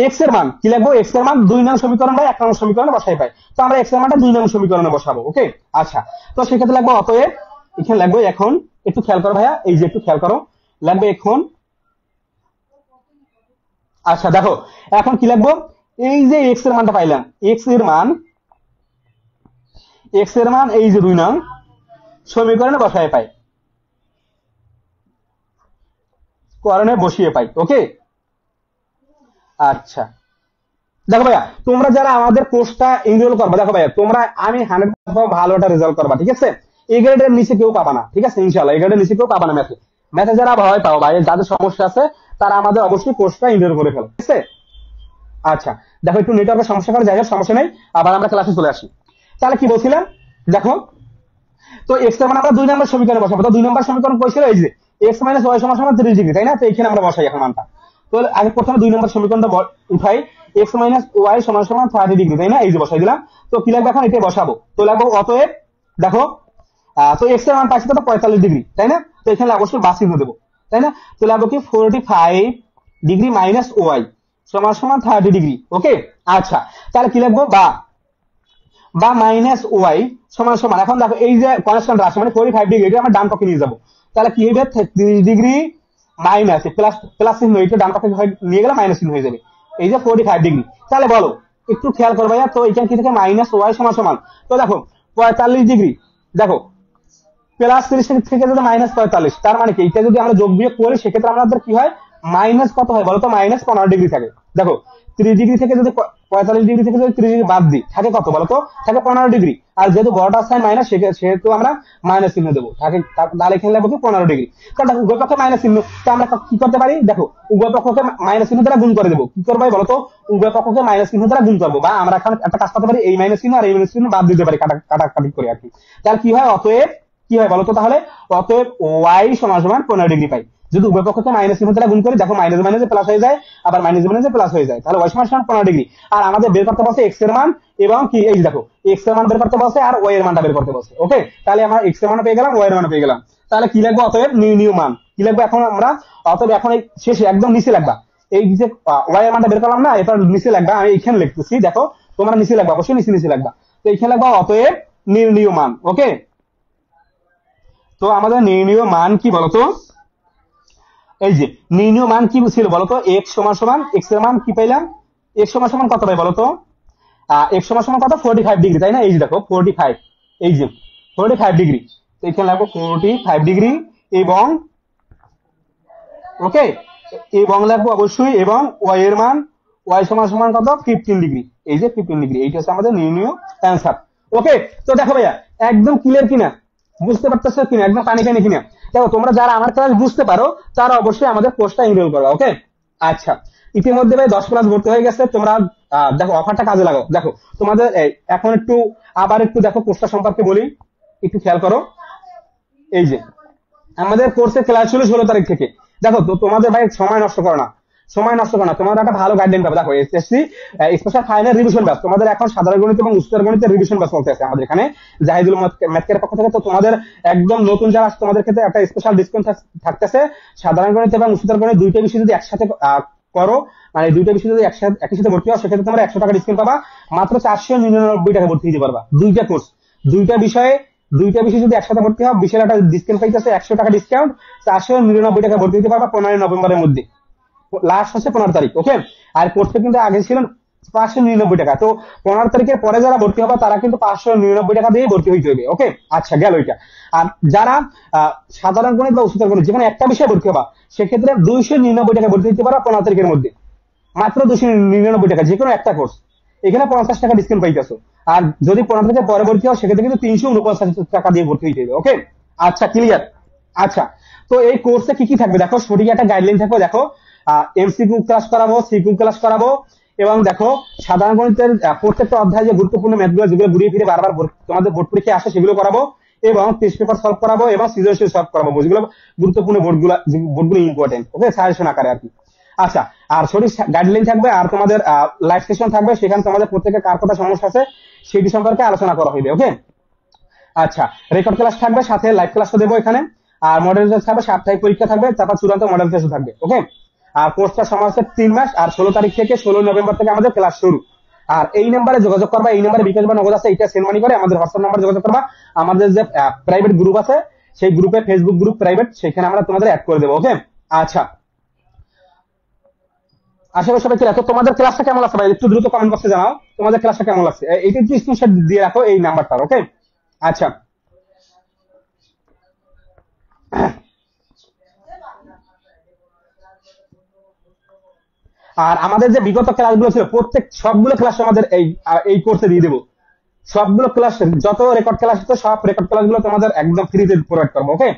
S1: এক্স এর মান কি লিখবো, এক্স এর মান 2 নং সমীকরণ বা 1 নং সমীকরণে বসাই পাই। তো আমরা এক্স এর মানটা 2 নং সমীকরণে বসাবো। ওকে, আচ্ছা, তো সেক্ষেত্রে লিখবো অতএব, এখানে লিখবো এখন, একটু খেয়াল করো ভাইয়া, এই যে একটু খেয়াল করো, লিখবো এখন, আচ্ছা দেখো এখন কি লিখবো, এই যে এক্স এর মানটা পাইলাম, এক্স এর মান এই যে 2 নং সমীকরণে বসাই পাই, করণে বসিয়ে পাই। ওকে, আচ্ছা দেখো ভাইয়া, তোমরা যারা আমাদের কোর্সটা এনরোল করবা, দেখো ভাইয়া তোমরা, আমি 100% ভালো একটা রেজাল্ট করবা, ঠিক আছে? এই গ্রেডের নিচে কেউ পাবা না, ঠিক আছে? ইনশাআল্লাহ এই গ্রেডের নিচে কেউ পাবা না। ম্যাথে যারা ভয় পাও ভাই, যাদের সমস্যা আছে, তারা আমাদের অবশ্যই কোর্সটা এনরোল করে ফেলো, ঠিক আছে? আচ্ছা দেখো, একটু নেটওয়ার্কের সমস্যা করে, যাই হোক সমস্যা নেই, আবার আমরা ক্লাসে চলে আসি। তাহলে কি বলছিলাম, দেখো, তো এক্স এর মান আমরা 2 নম্বর সমীকরণে বসাবো। তো 2 নম্বর সমীকরণ কই ছিল, এই যে এক্স মাইনাস ওয়াই সমান সমান 30 ডিগ্রি, তাই না? তো এখানে আমরা বসাই এখন মানটা। তো আগে প্রথমে 2 নম্বর সমীকরণটা উঠাই, এক্স মাইনাস ওয়াই সমান সমান 30 ডিগ্রি, তাই না? এই যে বসাই দিলাম। তো কি লাগবে এখন, এটা বসাবো। তো লাগবো অতএব, দেখো, তো এক্স এর মান পাচ্ছি তো 45 ডিগ্রি, তাই না? তো এখানে অবশ্যই বাস চিহ্ন দেবো, তাই না? তো লাগবো কি 45 ডিগ্রি মাইনাস ওয়াই সমান সমান 30 ডিগ্রি। ওকে, আচ্ছা, তাহলে কি লাগবো, বা মাইনাস ওয়াই সমান সমান, এখন দেখো এই যে কনস্ট্যান্ট রাশি মানে 45 ডিগ্রি, এটা আমরা ডান পক্ষে নিয়ে যাবো। তাহলে কি হবে, 30 ডিগ্রি মাইনাস প্লাস, চিহ্ন এটা ডান পক্ষে নিয়ে গেলে মাইনাস চিহ্ন হয়ে যাবে, এই যে 45 ডিগ্রি। তাহলে বলো, একটু খেয়াল করবে, তো এখানে কি থেকে মাইনাস ওয়াই সমান সমান, তো দেখো 45 ডিগ্রি, দেখো প্লাস 30 থেকে যদি মাইনাস 45, তার মানে কি, এটা যদি আমরা যোগ বিয়োগ করি, সেক্ষেত্রে আমাদের কি হয়, মাইনাস কত হয় বলতো, মাইনাস 15 ডিগ্রি থাকে। দেখো 30 ডিগ্রি থেকে যদি 45 ডিগ্রি থেকে যদি 30 ডিগ্রি বাদ দিই, থাকে কত বলতো, থাকে 15 ডিগ্রি। আর যেহেতু বড়টা সাইন মাইনাস, সেহেতু আমরা মাইনাস চিহ্ন দেবো, থাকে, তাহলে এখানে লাগবে 15 ডিগ্রি। কারণ দেখো উভয় পক্ষে মাইনাস চিহ্ন, তো আমরা কি করতে পারি, দেখো উভয় পক্ষকে মাইনাস চিহ্ন দ্বারা গুণ করে দেবো। কি করবো বলতো, উভয় পক্ষকে মাইনাস চিহ্ন দ্বারা গুণ করবো, বা আমরা এখন একটা কাজ করতে পারি, এই মাইনাস চিহ্ন আর এই মাইনাস চিহ্ন বাদ দিতে পারি, কাটাকাটি করে আর কি। তাহলে কি হয়, অতএব কি হয় বলতো, তাহলে অতএব ওয়াই সমান সমান 15 ডিগ্রি পাই। যদি উভয় পক্ষকে মাইনাস চিহ্ন দ্বারা গুণ করি, দেখো মাইনাস মাইনাসে প্লাস হয়ে যায়, আবার মাইনাস মাইনাসে প্লাস হয়ে যায়, তাহলে ওয়াই সমান সমান 15 ডিগ্রি। আর আমাদের বের করতে বলছে এক্স এর মান, এবং কি এই যে দেখো এক্স এর মান বের করতে বলছে, আর ওয়াই এর মানটা বের করতে বলছে। ওকে, তাহলে আমরা এক্স এর মান পেয়ে গেলাম, ওয়াই এর মান পেয়ে গেলাম। তাহলে কি লাগবে, অতএব নির্ণীয় মান কি লাগবে এখন আমরা, অতএব এখন এই শেষে একদম নিচে লাগবা, এই যে ওয়াই এর মানটা বের করলাম না, এটা নিচে লাগবা, আমি এখানে লিখতেছি, দেখো তোমরা নিচে লাগবা, অবশ্যই নিচে লাগবা। তো এখানে লাগবা অতএব নির্ণীয় মান। ওকে, তো আমাদের নির্ণীয় মান কি বলতো, এই যে নির্ণীয় মান কি ছিল বলতো, এক্স সমান সমান, এক্স এর মান কি পাইলাম, এক্স সমান সমান কত পাই বলতো, এক্স সমান সমান কত, 45 ডিগ্রি, তাই না? এই যে দেখো 45, এই যে 45 ডিগ্রি, তো এখানে লাগবো 45 ডিগ্রি, এবং ওকে, এবং লাগবো অবশ্যই, এবং ওয়াই এর মান, ওয়াই সমান সমান কত, 15 ডিগ্রি, এই যে 15 ডিগ্রি, এইটা হচ্ছে আমাদের নির্ণীয় অ্যান্সার। ওকে, তো দেখো ভাইয়া একদম ক্লিয়ার কিনা, বুঝতে পারতেছো কিনা, একদম পানি পানি কিনা? দেখো তোমরা যারা আমার ক্লাস বুঝতে পারো, তারা অবশ্যই আমাদের কোর্সটা এনরোল করবে। ওকে, আচ্ছা, ইতিমধ্যে ভাই 10 ক্লাস ভর্তি হয়ে গেছে, তোমরা দেখো অফারটা কাজে লাগাও। দেখো তোমাদের এখন একটু আবার একটু দেখো কোর্সটা সম্পর্কে বলি, একটু খেয়াল করো। এই যে আমাদের কোর্সের ক্লাস ছিল 16 তারিখ থেকে। দেখো তো তোমাদের ভাই সময় নষ্ট করো না, তোমাদের একটা ভালো গাইডলাইন পাবে। দেখো SSC special final revision batch, তোমাদের এখন সাধারণ গণিত এবং উচ্চতর গণিতের রিভিশন ব্যাচ চলতে আছে আমাদের এখানে জাহিদুল ম্যাথকের পক্ষ থেকে। তো তোমাদের একদম নতুন যারা আছে, তোমাদের ক্ষেত্রে একটা স্পেশাল ডিসকাউন্ট থাকতেছে। সাধারণ গণিত এবং উচ্চতর গণিত দুইটা বিষয় যদি একসাথে করো, মানে দুইটা বিষয় যদি একই সাথে ভর্তি হও, সেক্ষেত্রে তোমরা 100 টাকা ডিসকাউন্ট পাবা, মাত্র 499 টাকা ভর্তি দিতে পারবা। দুইটা কোর্স, দুইটা বিষয় যদি একসাথে ভর্তি হয়, বিশাল একটা ডিসকাউন্ট পাইতেছে, 100 টাকা ডিসকাউন্ট, 499 টাকা ভর্তি দিতে পারবা 15 নভেম্বরের মধ্যে, লাস্ট হচ্ছে 15 তারিখ। ওকে, আর কোর্সে কিন্তু আগে ছিলেন 599 টাকা। তো 15 তারিখের পরে যারা ভর্তি হবে, তারা কিন্তু 599 টাকা দিয়ে ভর্তি হইতে হবে। ওকে, আচ্ছা গেল এটা। আর যারা সাধারণ গণিত বা উচ্চতর গণিত যেখানে একটা বিষয় ভর্তি হবা, সেক্ষেত্রে 299 টাকা ভর্তি দিতে পারবা 15 তারিখের মধ্যে, মাত্র 299 টাকা, যে কোনো একটা কোর্স। এখানে 50 টাকা ডিসকাউন্ট পাইতেছো। আর যদি 15 তারিখের পরে ভর্তি হও, সেক্ষেত্রে কিন্তু 349 টাকা দিয়ে ভর্তি হইতে হবে। ওকে, আচ্ছা ক্লিয়ার। আচ্ছা, তো এই কোর্সে কি কি থাকবে দেখো, সঠিক একটা গাইডলাইন থাকবে। দেখো এমসিকিউ ক্লাস করাবো, সিকিউ ক্লাস করাবো, এবং দেখো সাধারণ গণিতের প্রত্যেকটা অধ্যায় যে গুরুত্বপূর্ণ ম্যাথগুলো, যেগুলো ঘুরিয়ে ফিরে বারবার তোমাদের বোর্ড পরীক্ষায় আসে, সেগুলো করাবো। এবং টেস্ট পেপার সলভ করাবো এবং সৃজনশীল সলভ করাবো, যেগুলো গুরুত্বপূর্ণ বোর্ডগুলো ইম্পর্টেন্ট, ওকে, সাজেশন আকারে আর কি। আচ্ছা, আর সঠিক গাইডলাইন থাকবে, আর তোমাদের লাইভ সেশন থাকবে, সেখানে তোমাদের প্রত্যেকের কার কথা সমস্যা আছে সেটি সম্পর্কে আলোচনা করা হইবে, ওকে। আচ্ছা, রেকর্ড ক্লাস থাকবে, সাথে লাইভ ক্লাসও দেবো এখানে, আর মডেল টেস্ট থাকবে, সাপ্তাহিক পরীক্ষা থাকবে, তারপর চূড়ান্ত মডেল টেস্ট থাকবে, ওকে। আর কোর্সটা সময় হচ্ছে 3 মাস, আর 16 তারিখ থেকে 16 নভেম্বর থেকে আমাদের ক্লাস শুরু। আর এই নাম্বারে যোগাযোগ করবা, এই নাম্বারে বিকাশ বা নগদ আছে, এটা সেন্ড মানি করে আমাদের হোয়াটসঅ্যাপ নাম্বার যোগাযোগ করবা। আমাদের যে প্রাইভেট গ্রুপ আছে, সেই গ্রুপে, ফেসবুক গ্রুপ প্রাইভেট, সেখানে আমরা তোমাদের অ্যাড করে দেবো, ওকে। আচ্ছা, আশা করি সবাই ক্লিয়ার। তো তোমাদের ক্লাসটা কেমন লাগছে ভাই, একটু দ্রুত কমেন্ট বক্সে জানাও তোমাদের ক্লাসটা কেমন লাগছে। এইটা একটু স্ক্রিনশট দিয়ে রাখো এই নাম্বারটা, ওকে। আচ্ছা, আর আমাদের যে বিগত ক্লাসগুলো ছিল সবগুলো ক্লাস আমাদের এই কোর্সে দিয়ে দেবো। সবগুলো ক্লাস, যত রেকর্ড ক্লাস হতো সব রেকর্ড ক্লাসগুলো তোমাদের একদম ফ্রিতে প্রোভাইড করবো, ওকে।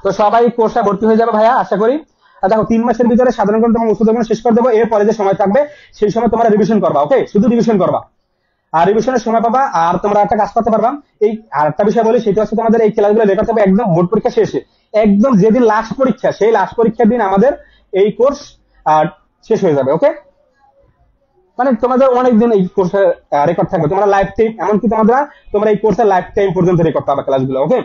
S1: তো সবাই কোর্সে ভর্তি হয়ে যাবে ভাইয়া, আশা করি। আর দেখো 3 মাসের ভিতরে সাধারণ গণিত এবং উচ্চতর গণিত শেষ করে দেবো। এরপরে যে সময় থাকবে সেই সময় তোমরা রিভিশন করবা, ওকে, শুধু রিভিশন করবা, আর রিভিশনের সময় পাবা। আর তোমরা একটা কাজ করতে পারবা, এই আর একটা বিষয় বলি, সেটা হচ্ছে তোমাদের এই ক্লাসগুলো রেকর্ড হবে একদম বোর্ড পরীক্ষা শেষে, একদম যেদিন লাস্ট পরীক্ষা, সেই লাস্ট পরীক্ষার দিন আমাদের এই কোর্স শেষ হয়ে যাবে, ওকে। মানে তোমাদের অনেকদিন এই কোর্সে রেকর্ড থাকবে, তোমরা লাইফ টাইম, এমনকি তোমরা এই কোর্সে লাইফ টাইম পর্যন্ত রেকর্ড পাবে ক্লাসগুলো, ওকে।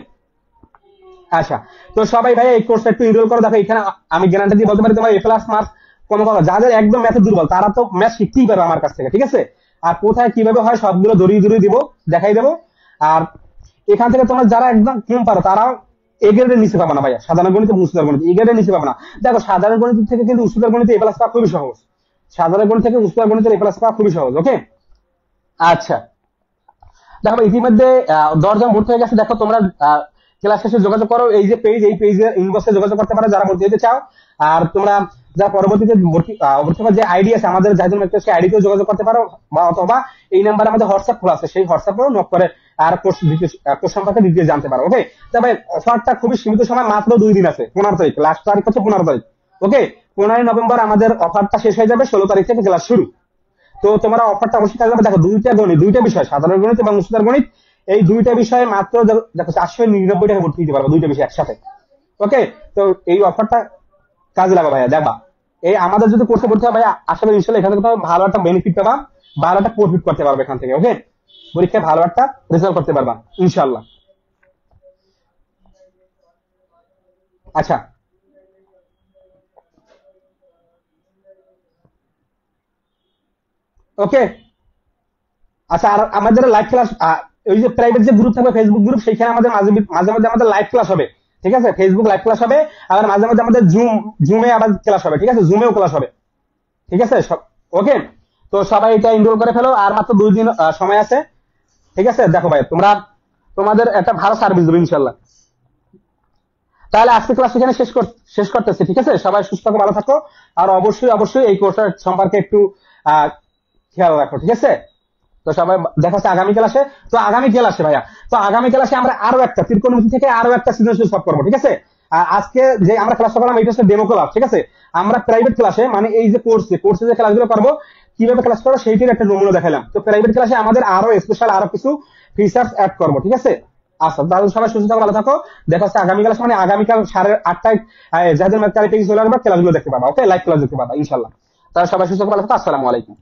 S1: আচ্ছা, তো সবাই ভাই এই কোর্সে একটু এনরোল করো। দেখো এখানে আমি গ্যারান্টি দিয়ে বলতে পারি তোমার A+ মার্কস কম পাবে। যাদের একদম ম্যাথে দুর্বল তারা তো ম্যাথ শিখতেই পারবে আমার কাছ থেকে, ঠিক আছে। আর কোথায় কিভাবে হয় সবগুলো দড়িয়ে দড়িয়ে দিব, দেখাই দেবো। আর এখান থেকে তোমরা যারা একদম কম পারো তারাও এ গ্রেডের নিচে পাবে না ভাইয়া, সাধারণ গণিত এবং উচ্চতর গণিত এ গ্রেডের নিচে পাবে না। দেখো সাধারণ গণিত থেকে কিন্তু উচ্চতর গণিত A+ পাওয়া খুবই সহজ, সাধারণ গণিত থেকে উচ্চতর গণিতের A+ পাওয়া খুবই সহজ, ওকে। আচ্ছা, দেখো ইতিমধ্যে 10 জন ভর্তি হয়ে গেছে। দেখো তোমরা ক্লাস শেষে যোগাযোগ করো, এই যে পেজ, এই পেজে ইনবক্সে যোগাযোগ করতে পারো যারা ভর্তি হতে চাও। আর তোমরা যা পরবর্তীতে ভর্তি হওয়ার যে আইডি আছে আমাদের জাহিদুল মেট্রো, সেই আইডিতেও যোগাযোগ করতে পারো, বা অথবা এই নাম্বারে আমাদের হোয়াটসঅ্যাপ খোলা আছে, সেই হোয়াটসঅ্যাপেও নক করে আর কোর্স সম্পর্কে ডিটেইলস জানতে পারো, ওকে। তবে অফারটা খুবই সীমিত সময়, মাত্র 2 দিন আছে, 15 তারিখ, লাস্ট তারিখ হচ্ছে 15 তারিখ, ওকে। 15 নভেম্বর আমাদের অফারটা শেষ হয়ে যাবে, 16 তারিখ থেকে ক্লাস শুরু। তো তোমরা অফারটা অবশ্যই কাজে লাগবে। দেখো দুইটা বিষয়, সাধারণ গণিত এবং উচ্চতর গণিত, এই দুইটা বিষয়ে মাত্র দেখো 499 টাকা ভর্তি দিতে পারবো, দুইটা বিষয় একসাথে, ওকে। তো এই অফারটা কাজে লাগা ভাইয়া, দেখবা এই আমাদের যদি কোর্সে ভর্তি হয় ভাইয়া, আশা করি ইনশাল্লাহ এখান থেকে ভালো একটা বেনিফিট পাবা, ভালো একটা প্রফিট করতে পারবে এখান থেকে, ওকে। পরীক্ষায় ভালো একটা রেজাল্ট করতে পারবা ইনশাল্লাহ। আচ্ছা, ওকে। আচ্ছা, আর আমাদের লাইভ ক্লাস, ওই যে প্রাইভেট যে গ্রুপ থাকবে, ফেসবুক গ্রুপ, সেখানে আমাদের মাঝে মাঝে মাঝে আমাদের লাইভ ক্লাস হবে, ঠিক আছে। ফেসবুক লাইভ ক্লাস হবে, আবার মাঝে মাঝে আমাদের জুমে আবার ক্লাস হবে, ঠিক আছে, জুমেও ক্লাস হবে, ঠিক আছে সব, ওকে। তো সবাই এটা এনরোল করে ফেলো, আর মাত্র 2 দিন সময় আছে, ঠিক আছে। দেখো ভাই তোমাদের একটা ভালো সার্ভিস দেবো ইনশাল্লাহ। তাহলে আজকে ক্লাস এখানে শেষ করতেছি, ঠিক আছে। সবাই সুস্থ থাকো, ভালো থাকো, আর অবশ্যই অবশ্যই এই কোর্সের সম্পর্কে একটু খেয়াল রাখো, ঠিক আছে। তো সবাই দেখা হচ্ছে আগামী ক্লাসে। তো আগামী ক্লাসে ভাইয়া, তো আগামী ক্লাসে আমরা আরো একটা ত্রিকোণমিতি থেকে আরো একটা সৃজনশীল সলভ করবো, ঠিক আছে। আর আজকে যে আমরা ক্লাসটা করলাম এটা হচ্ছে ডেমো ক্লাস, ঠিক আছে। আমরা প্রাইভেট ক্লাসে, মানে এই যে কোর্সে যে ক্লাসগুলো করবো, কিভাবে ক্লাস করবো সেইটির একটা নমুনা দেখালাম। তো প্রাইভেট ক্লাসে আমাদের আরো স্পেশাল আরো কিছু ফিচার্স অ্যাড করবো, ঠিক আছে। আচ্ছা, তাহলে সবাই সুস্থ থাকো, ভালো থাকো। দেখা হচ্ছে আগামী ক্লাস, মানে আগামীকাল 8:30টায় যাদের পেজে চলে আসবে, ক্লাসগুলো দেখতে পাবা, ওকে, লাইভ ক্লাস দেখতে পাবা ইনশাল্লাহ। তাহলে সবাই সুস্থ থাকো, ভালো থাকো, আসসালামু আলাইকুম।